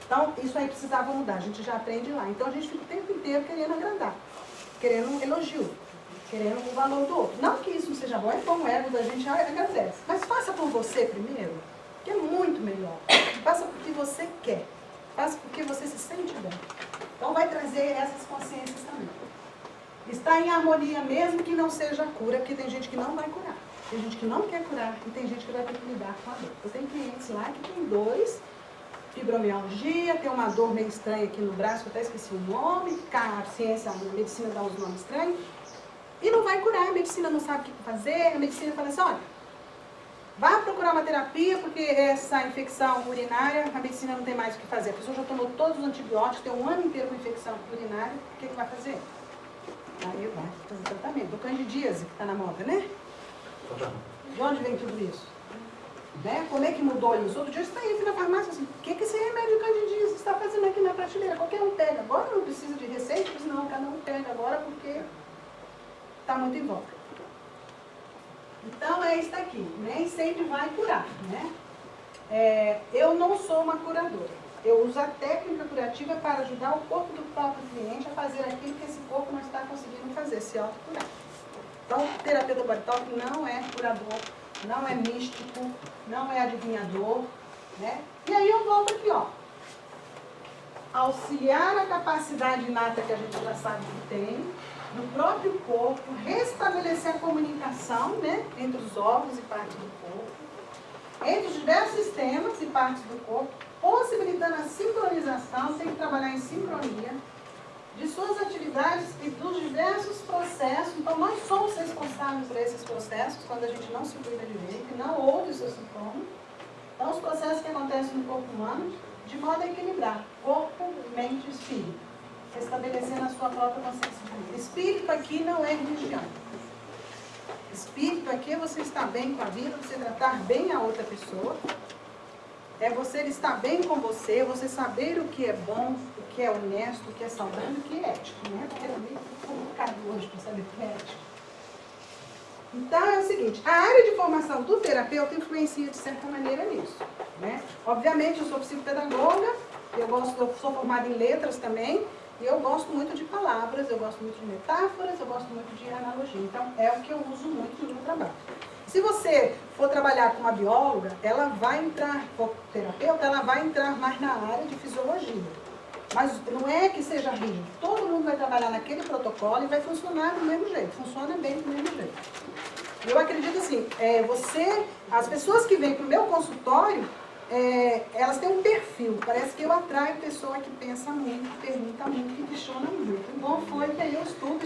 Então, isso aí precisava mudar. A gente já aprende lá. Então, a gente fica o tempo inteiro querendo agradar. Querendo um elogio. Querendo o valor do outro. Não que isso não seja bom, é bom, o ego da gente agradece. Mas faça por você primeiro, que é muito melhor. Faça porque você quer. Faça porque você se sente bem. Então, vai trazer essas consciências também. Está em harmonia mesmo que não seja a cura, porque tem gente que não vai curar. Tem gente que não quer curar e tem gente que vai ter que lidar com a dor. Eu tenho clientes lá que tem dores, fibromialgia, tem uma dor meio estranha aqui no braço, eu até esqueci o nome, a ciência, a medicina dá uns nomes estranhos, e não vai curar, a medicina não sabe o que fazer, a medicina fala assim, olha, vá procurar uma terapia, porque essa infecção urinária, a medicina não tem mais o que fazer. A pessoa já tomou todos os antibióticos, tem um ano inteiro com infecção urinária, o que vai fazer? Aí vai fazer tratamento. O candidíase, que está na moda, né? De onde vem tudo isso? Né? Como é que mudou isso? Outro dia você está aí na farmácia assim, o que esse remédio de candidíase está fazendo aqui na prateleira? Qualquer um pega. Agora não precisa de receita, não, cada um pega agora porque está muito em volta. Então é isso daqui. Nem sempre vai curar, né? Eu não sou uma curadora. Eu uso a técnica curativa para ajudar o corpo do próprio cliente a fazer aquilo que esse corpo não está conseguindo fazer, se autocurar. Então, o terapeuta Body Talk não é curador, não é místico, não é adivinhador, né? E aí eu volto aqui, ó. Auxiliar a capacidade inata que a gente já sabe que tem, no próprio corpo, restabelecer a comunicação, né, entre os órgãos e partes do corpo, entre os diversos sistemas e partes do corpo, possibilitando a sincronização, tem que trabalhar em sincronia, de suas atividades e dos diversos processos. Então, nós somos responsáveis por esses processos, quando a gente não se cuida direito e não ouve os seus sintomas. Então, os processos que acontecem no corpo humano, de modo a equilibrar corpo, mente e espírito, estabelecendo a sua própria consciência de vida. Espírito aqui não é religião. Espírito aqui é você estar bem com a vida, você tratar bem a outra pessoa. É você estar bem com você, você saber o que é bom, o que é honesto, o que é saudável, o que é ético, né? Porque é meio complicado hoje para saber o que é ético. Então é o seguinte, a área de formação do terapeuta influencia de certa maneira nisso, né? Obviamente eu sou psicopedagoga, Eu sou formada em letras também, e eu gosto muito de palavras, eu gosto muito de metáforas, eu gosto muito de analogia. Então, é o que eu uso muito no meu trabalho. Se você for trabalhar com uma bióloga, ela vai entrar, for terapeuta, ela vai entrar mais na área de fisiologia. Mas não é que seja rígido. Todo mundo vai trabalhar naquele protocolo e vai funcionar do mesmo jeito. Funciona bem do mesmo jeito. Eu acredito assim, as pessoas que vêm para o meu consultório, elas têm um perfil. Parece que eu atraio pessoa que pensa muito, pergunta muito, que questiona muito. Então foi que aí eu estudo,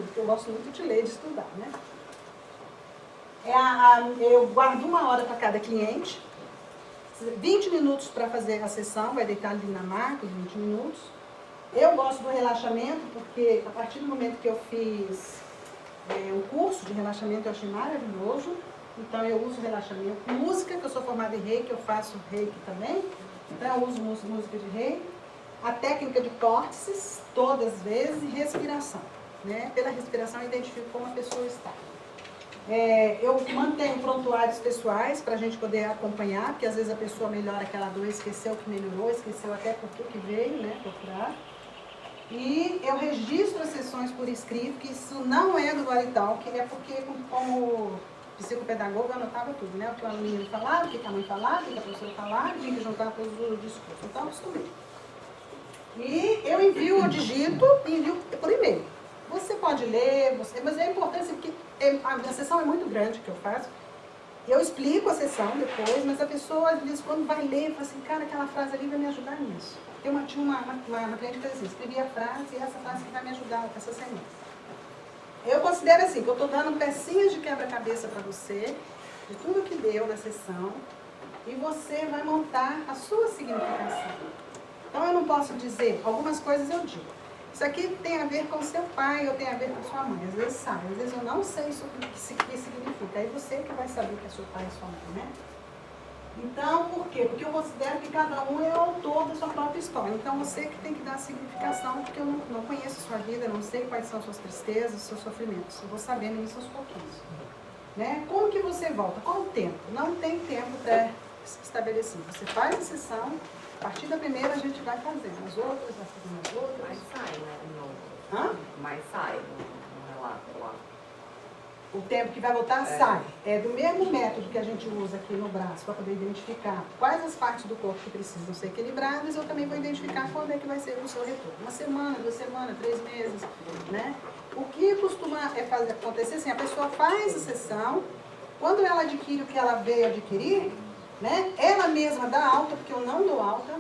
porque eu gosto muito de ler e de estudar, né? Eu guardo 1 hora para cada cliente, 20 minutos para fazer a sessão, vai deitar ali na maca, 20 minutos. Eu gosto do relaxamento, porque a partir do momento que eu fiz o curso de relaxamento, eu achei maravilhoso. Então eu uso relaxamento. Música, que eu sou formada em reiki, eu faço reiki também. Então eu uso música de reiki. A técnica de córtices, todas as vezes, e respiração. Né? Pela respiração eu identifico como a pessoa está. Eu mantenho prontuários pessoais para a gente poder acompanhar, porque às vezes a pessoa melhora aquela dor, esqueceu que melhorou, esqueceu até por que veio, né, procurar. E eu registro as sessões por escrito, que isso não é do Body-Talk, é porque como psicopedagoga eu anotava tudo, né? O que o aluno falava, o que a mãe falava, o que a professora falava, tinha que juntar todos os discursos. Então eu acostumei. E eu envio, eu digito e envio por e-mail. Você pode ler, mas é importante porque a sessão é muito grande que eu faço. Eu explico a sessão depois, mas a pessoa, às vezes, quando vai ler, fala assim, cara, aquela frase ali vai me ajudar nisso. Tinha uma cliente que fez assim, escrevi a frase e essa frase que vai me ajudar essa semana. Eu considero assim, que eu estou dando pecinhas de quebra-cabeça para você, de tudo que deu na sessão, e você vai montar a sua significação. Então, eu não posso dizer, algumas coisas eu digo. Isso aqui tem a ver com seu pai ou tem a ver com sua mãe. Às vezes sabe, às vezes eu não sei isso o que significa. Aí você que vai saber que é seu pai e sua mãe, né? Então, por quê? Porque eu considero que cada um é o autor da sua própria história. Então, você que tem que dar a significação, porque eu não conheço a sua vida, não sei quais são as suas tristezas, os seus sofrimentos. Eu vou sabendo isso aos pouquinhos. Né? Como que você volta? Qual o tempo? Não tem tempo pré-estabelecido. Você faz a sessão. A partir da primeira a gente vai fazendo as outras, vai fazendo as outras. Mas sai, né? Mas sai no relato lá. O tempo que vai voltar, sai. É do mesmo método que a gente usa aqui no braço, para poder identificar quais as partes do corpo que precisam ser equilibradas, eu também vou identificar quando é que vai ser o seu retorno. 1 semana, 2 semanas, 3 meses, né? O que costuma acontecer assim, a pessoa faz a sessão, quando ela adquire o que ela veio adquirir, né? Ela mesma dá alta, porque eu não dou alta,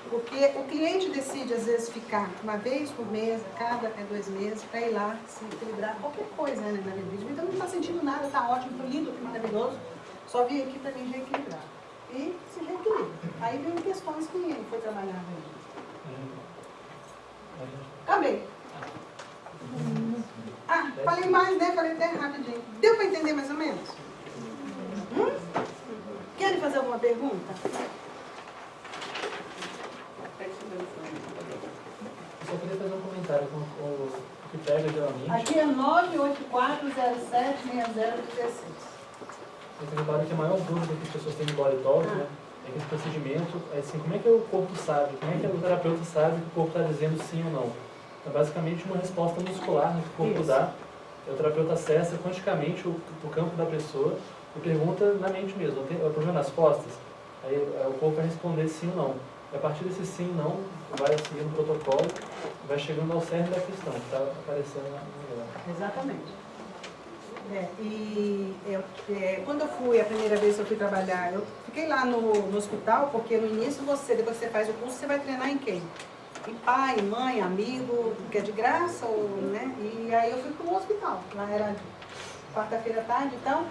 porque o cliente decide às vezes ficar uma vez por mês, a cada 2 meses, para ir lá se equilibrar qualquer coisa, né, na minha vida. Então não está sentindo nada, está ótimo, está lindo, está maravilhoso, só vim aqui para me reequilibrar. E se reequilibra. Aí vem questões que ele foi trabalhar aí. Acabei. Falei mais, né? Falei até rapidinho. Deu para entender mais ou menos? Querem fazer alguma pergunta? Eu só queria fazer um comentário com o que pega geralmente. Aqui é 984076016. Eu reparo que a maior dúvida que as pessoas têm de body talk, né, é que esse procedimento, é assim, como é que o corpo sabe, como é que o terapeuta sabe que o corpo está dizendo sim ou não? É basicamente uma resposta muscular, né, que o corpo dá. O terapeuta acessa quanticamente o campo da pessoa e pergunta na mente mesmo, tem problema nas costas? Aí o corpo vai responder sim ou não. E a partir desse sim ou não, vai seguindo o protocolo, vai chegando ao cerne da questão, que está aparecendo na novela. Exatamente. Quando eu fui, a primeira vez que eu fui trabalhar, eu fiquei lá no hospital, porque no início depois que você faz o curso, você vai treinar em quem? Em pai, mãe, amigo, que é de graça, né? E aí eu fui para um hospital, lá era quarta-feira à tarde, então,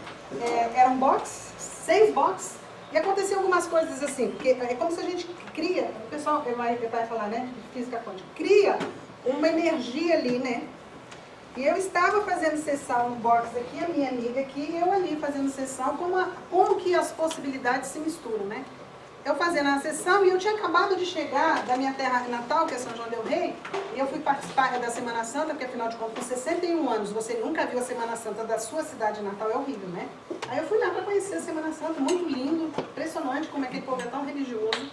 era um box, 6 boxes, e aconteciam algumas coisas assim, porque é como se a gente cria, o pessoal vai falar, né, de física quântica, cria uma energia ali, né? E eu estava fazendo sessão no box aqui, a minha amiga aqui, e eu ali fazendo sessão, como que as possibilidades se misturam, né? Eu fazendo a sessão e eu tinha acabado de chegar da minha terra natal, que é São João del Rei, e eu fui participar da Semana Santa, porque afinal de contas, com 61 anos, você nunca viu a Semana Santa da sua cidade natal, é horrível, né? Aí eu fui lá para conhecer a Semana Santa, muito lindo, impressionante como aquele povo é tão religioso.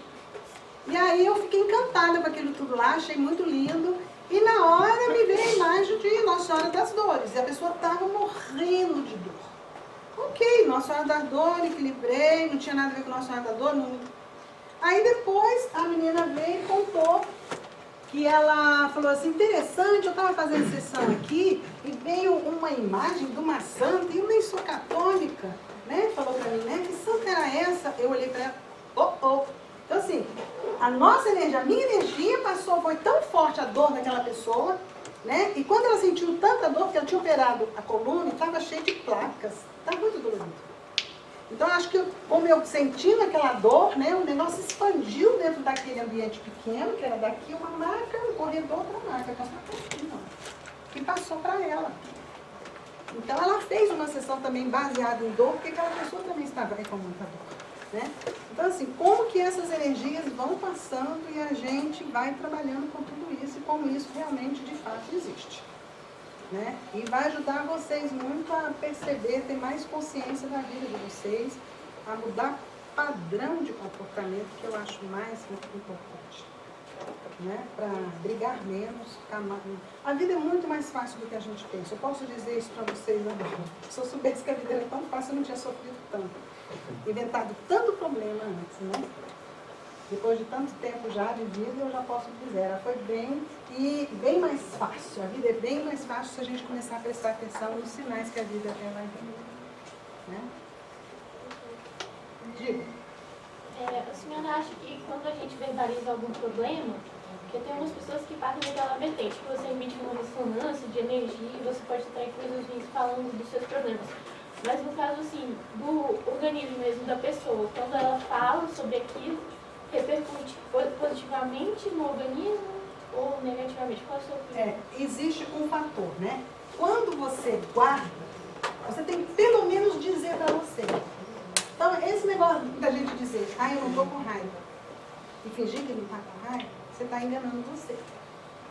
E aí eu fiquei encantada com aquilo tudo lá, achei muito lindo. E na hora me veio a imagem de Nossa Senhora das Dores. E a pessoa estava morrendo de dor. Ok, Nossa Senhora das Dores, equilibrei, não tinha nada a ver com Nossa Senhora das Dores. Não... Aí depois a menina veio e contou que ela falou assim, interessante, eu estava fazendo sessão aqui e veio uma imagem de uma santa, e eu nem sou católica, né? Falou para mim, né? Que santa era essa? Eu olhei para ela, oh. Então assim, a nossa energia, a minha energia passou, foi tão forte a dor daquela pessoa, né? E quando ela sentiu tanta dor, que ela tinha operado a coluna e estava cheia de placas, está muito dolorido. Então eu acho que como eu sentindo aquela dor, né? O negócio expandiu dentro daquele ambiente pequeno, que era daqui uma marca, um corredor, outra marca, que passou para ela. Então ela fez uma sessão também baseada em dor, porque aquela pessoa também estava com muita dor. Né? Então assim, como que essas energias vão passando e a gente vai trabalhando com tudo isso e como isso realmente de fato existe. Né? E vai ajudar vocês muito a perceber, ter mais consciência da vida de vocês, a mudar padrão de comportamento, que eu acho mais importante. Né? Para brigar menos, ficar mais... A vida é muito mais fácil do que a gente pensa. Eu posso dizer isso para vocês agora. Se eu soubesse que a vida era tão fácil, eu não tinha sofrido tanto. Inventado tanto problema antes, né? Depois de tanto tempo já de vida, eu já posso dizer, ela foi bem mais fácil. A vida é bem mais fácil se a gente começar a prestar atenção nos sinais que a vida vai dando. Né? Diga. A senhora acha que quando a gente verbaliza algum problema, porque tem algumas pessoas que partem daquela vertente, que você emite uma ressonância de energia e você pode atrair coisas ruins falando dos seus problemas. Mas no caso, assim, do organismo mesmo da pessoa, quando ela fala sobre aquilo, repercute positivamente no organismo ou negativamente? Qual é a sua opinião? Existe um fator, né? Quando você guarda, você tem que pelo menos dizer para você. Então, esse negócio da gente dizer, eu não estou com raiva, e fingir que não está com raiva, você está enganando você.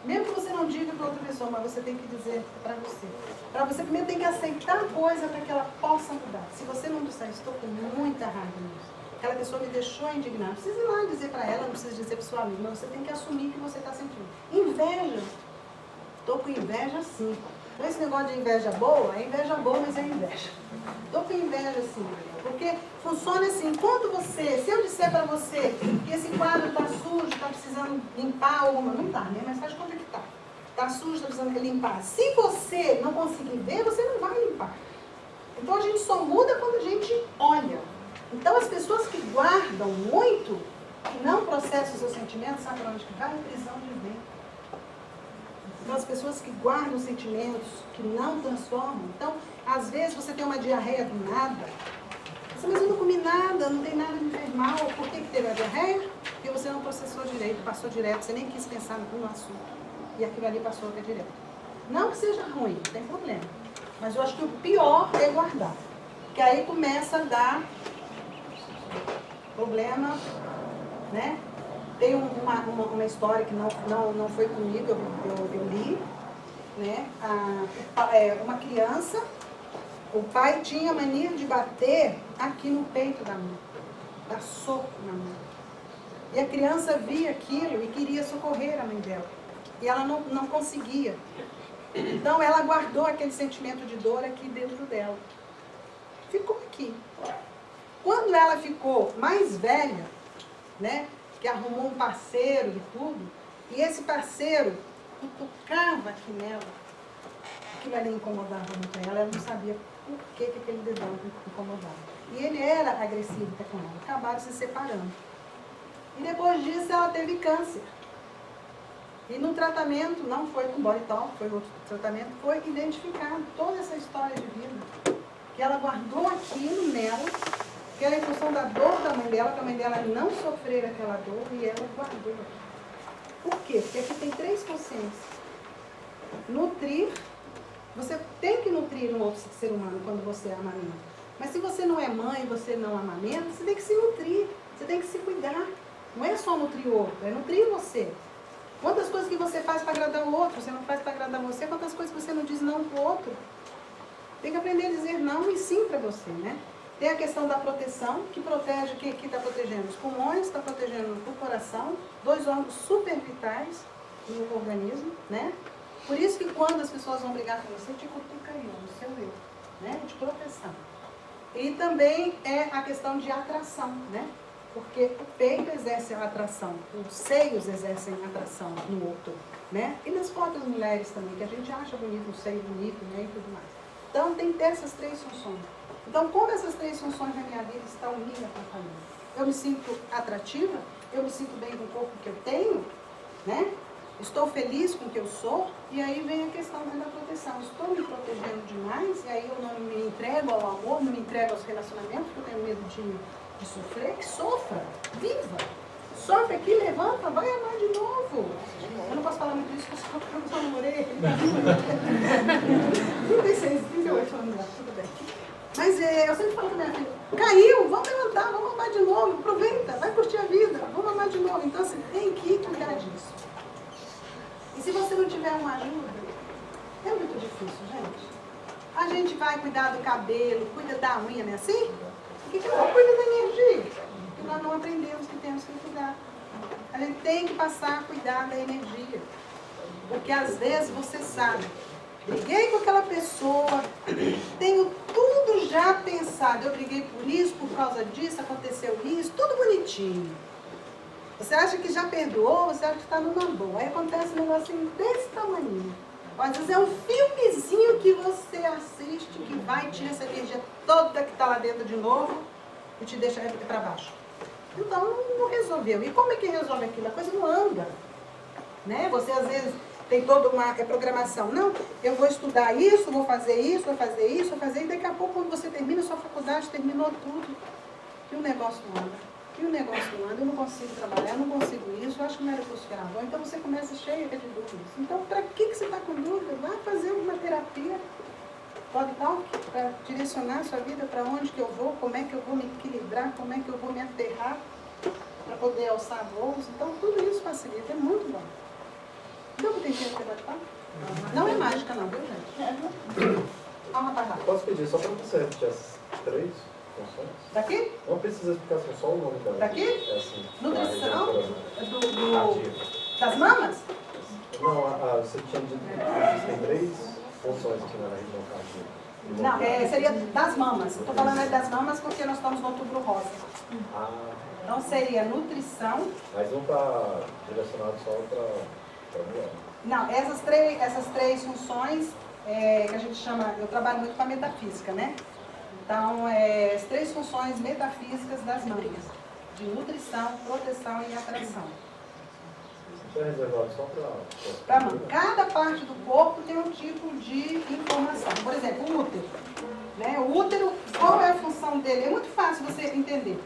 Mesmo que você não diga para outra pessoa, mas você tem que dizer para você. Para você primeiro tem que aceitar a coisa para que ela possa mudar. Se você não disser, estou com muita raiva nisso, aquela pessoa me deixou indignada, não precisa ir lá dizer para ela, não precisa dizer para o seu amigo, mas você tem que assumir que você está sentindo. Inveja. Estou com inveja sim. Então esse negócio de inveja boa, é inveja boa, mas é inveja. Estou com inveja sim. Porque funciona assim, quando você, se eu disser para você que esse quadro está sujo, está precisando limpar alguma, não está, né? Mas faz conta que está. Está sujo, está precisando limpar. Se você não conseguir ver, você não vai limpar. Então a gente só muda quando a gente olha. Então as pessoas que guardam muito, que não processam os seus sentimentos, sabe para onde que vai? Prisão de ventre. Então as pessoas que guardam sentimentos, que não transformam, então às vezes você tem uma diarreia do nada, mas eu não comi nada, não tem nada de enfermal. Por que teve a diarreia? Porque você não processou direito, passou direto, você nem quis pensar no assunto. E aquilo ali passou até direto. Não que seja ruim, não tem problema. Mas eu acho que o pior é guardar. Porque aí começa a dar problema, né? Tem uma história que não foi comigo, eu li, né? Uma criança, o pai tinha mania de bater aqui no peito da mãe, dar soco na mãe. E a criança via aquilo e queria socorrer a mãe dela. E ela não conseguia. Então ela guardou aquele sentimento de dor aqui dentro dela. Ficou aqui. Quando ela ficou mais velha, né, que arrumou um parceiro e tudo, e esse parceiro tocava aqui nela, aquilo ali incomodava muito ela não sabia por que aquele dedão incomodava. E ele era agressivo até com ela, acabaram se separando. E depois disso ela teve câncer. E no tratamento, não foi com body talk, foi outro tratamento, foi identificado toda essa história de vida que ela guardou aquilo nela, que era em função da dor da mãe dela, para a mãe dela não sofrer aquela dor, e ela guardou aquilo. Por quê? Porque aqui tem 3 consciências. Nutrir, você tem que nutrir um outro ser humano quando você amamenta. Mas se você não é mãe, você não amamenta, você tem que se nutrir, você tem que se cuidar. Não é só nutrir o outro, é nutrir você. Quantas coisas que você faz para agradar o outro, você não faz para agradar você, quantas coisas que você não diz não para o outro. Tem que aprender a dizer não e sim para você, né? Tem a questão da proteção, que protege, que está protegendo os pulmões, está protegendo o coração, 2 órgãos super vitais no organismo, né? Por isso que quando as pessoas vão brigar com você, te cutuca aí, no seu eu, né? De proteção. E também é a questão de atração, né? Porque o peito exerce a atração, os seios exercem atração no outro, né? E nas próprias mulheres também, que a gente acha bonito, um seio bonito, né? E tudo mais. Então tem que ter essas 3 funções. Então, como essas 3 funções na minha vida estão unidas com a família? Eu me sinto atrativa, eu me sinto bem com o corpo que eu tenho, né? Estou feliz com o que eu sou, e aí vem a questão da proteção. Estou me protegendo demais, e aí eu não me entrego ao amor, não me entrego aos relacionamentos, porque eu tenho medo de sofrer, que sofra, viva. Sofre aqui, levanta, vai amar de novo. Eu não posso falar muito disso, porque eu só namorei. 36, 38 anos, tudo bem. Mas eu sempre falo com a minha filha, caiu, vamos levantar, vamos amar de novo, aproveita, vai curtir a vida, vamos amar de novo. Então, assim, tem que cuidar disso. E se você não tiver uma ajuda, é muito difícil, gente. A gente vai cuidar do cabelo, cuida da unha, não é assim? Por que não cuida da energia? Porque nós não aprendemos que temos que cuidar. A gente tem que passar a cuidar da energia. Porque às vezes você sabe, briguei com aquela pessoa, tenho tudo já pensado, eu briguei por isso, por causa disso, aconteceu isso, tudo bonitinho. Você acha que já perdoou, você acha que está numa boa. Aí acontece um negocinho desse tamanho. Ou às vezes é um filmezinho que você assiste, que vai tirar essa energia toda que está lá dentro de novo e te deixa para baixo. Então não resolveu. E como é que resolve aquilo? A coisa não anda. Né? Você às vezes tem toda uma programação. Não, eu vou estudar isso, vou fazer isso, vou fazer isso, vou fazer. E daqui a pouco, quando você termina a sua faculdade, terminou tudo. E o negócio não anda. E o negócio não anda, eu não consigo trabalhar, eu não consigo isso, eu acho que não era curso que era bom. Então você começa cheia de dúvidas. Então, para que você está com dúvida? Vai fazer uma terapia. Pode dar para direcionar a sua vida para onde que eu vou, como é que eu vou me equilibrar, como é que eu vou me aterrar para poder alçar voos. Então, tudo isso facilita, é muito bom. Então, tem tempo para bater papo? Não é mágica não, viu, gente? Vamos apagar. Posso pedir só para você repetir as 3 funções? Daqui? Não precisa explicação, só o nome dela. Daqui? É assim. Nutrição? Cardíaca. Das mamas? Não, você tinha dito que existem 3 funções aqui na região cardíaca. Não, seria das mamas. Estou falando aí das mamas porque nós estamos no Outubro Rosa. Então seria nutrição. Mas não está direcionado só para mulher. Não, essas três funções que a gente chama, eu trabalho muito com a metafísica, né? Então, as 3 funções metafísicas das mamas, de nutrição, proteção e atração. Isso é reservado só Para mão. Cada parte do corpo tem um tipo de informação. Por exemplo, o útero. Né? O útero, qual é a função dele? É muito fácil você entender.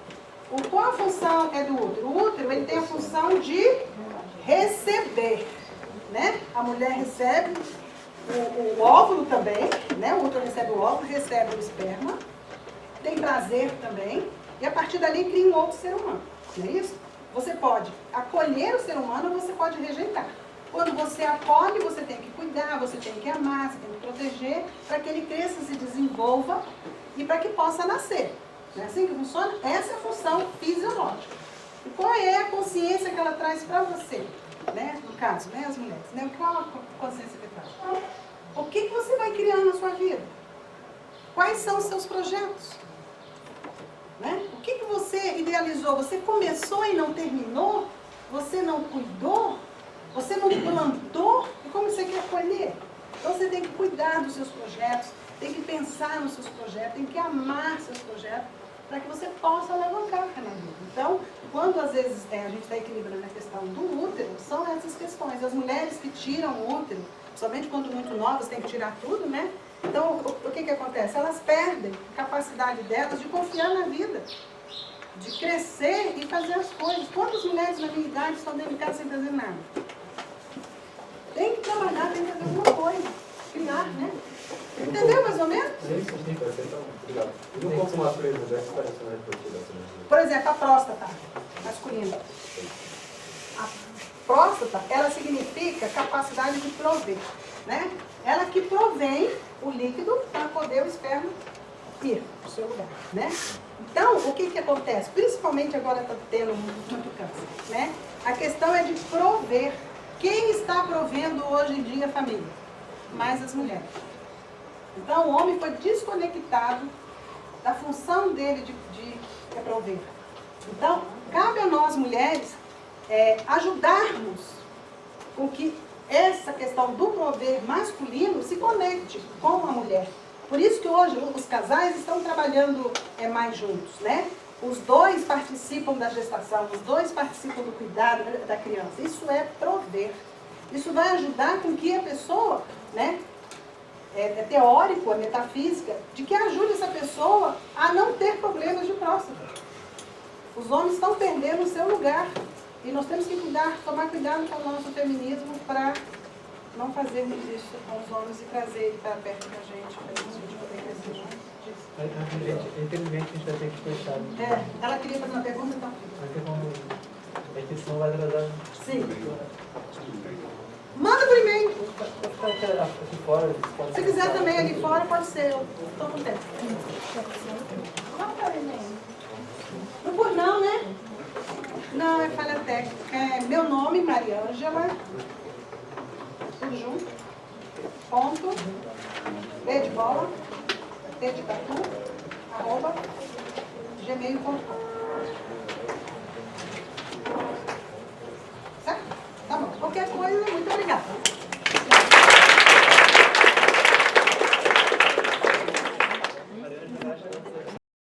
Qual a função é do útero? O útero ele tem a função de receber. Né? A mulher recebe o óvulo também, né? O útero recebe o óvulo, recebe o esperma, tem prazer também, e a partir dali cria um outro ser humano. Não é isso? Você pode acolher o ser humano ou você pode rejeitar. Quando você acolhe, você tem que cuidar, você tem que amar, você tem que proteger, para que ele cresça, se desenvolva e para que possa nascer. Não é assim que funciona? Essa é a função fisiológica. E qual é a consciência que ela traz para você? Né? No caso, né, as mulheres. Né? Qual a consciência que traz? O que você vai criando na sua vida? Quais são os seus projetos? Né? O que você idealizou? Você começou e não terminou? Você não cuidou? Você não plantou? E como você quer colher? Então você tem que cuidar dos seus projetos, tem que pensar nos seus projetos, tem que amar seus projetos, para que você possa alavancar a vida. Então, quando às vezes a gente está equilibrando a questão do útero, são essas questões. As mulheres que tiram o útero, somente quando muito novas, tem que tirar tudo, né? Então, o que acontece? Elas perdem a capacidade delas de confiar na vida, de crescer e fazer as coisas. Quantas mulheres na minha idade estão dentro de casa sem fazer nada? Tem que trabalhar, tem que fazer alguma coisa, criar, né? Entendeu mais ou menos? Sim, perfeito. Obrigado. E um pouco mais preso, já que está sendo refletida essa energia. Por exemplo, a próstata masculina. A próstata, ela significa capacidade de prover, né? Ela que provém o líquido para poder o esperma ir para o seu lugar, né? Então, o que acontece? Principalmente agora está tendo muito câncer, né? A questão é de prover. Quem está provendo hoje em dia a família? Mais as mulheres. Então, o homem foi desconectado da função dele de prover. Então, cabe a nós, mulheres, ajudarmos com que essa questão do prover masculino se conecte com a mulher. Por isso que hoje os casais estão trabalhando mais juntos, né? Os dois participam da gestação, os dois participam do cuidado da criança. Isso é prover. Isso vai ajudar com que a pessoa, né? É teórico, é metafísica, de que ajude essa pessoa a não ter problemas de próstata. Os homens estão perdendo o seu lugar. E nós temos que tomar cuidado com o nosso feminismo para não fazermos isso com os homens e trazer ele para perto da gente, para a gente poder crescer junto. Infelizmente a gente vai ter que fechar. Ela queria fazer uma pergunta, então. Vai ter como. É que senão vai atrasar. Sim. Manda por e-mail. Pode ficar aqui fora. Se quiser também ali fora, pode ser. Eu estou com tempo. Não por não, né? Não, é falha técnica. É meu nome, Mariângela. Tudo junto. Ponto. B de bola. T de tatu. @ gmail.com.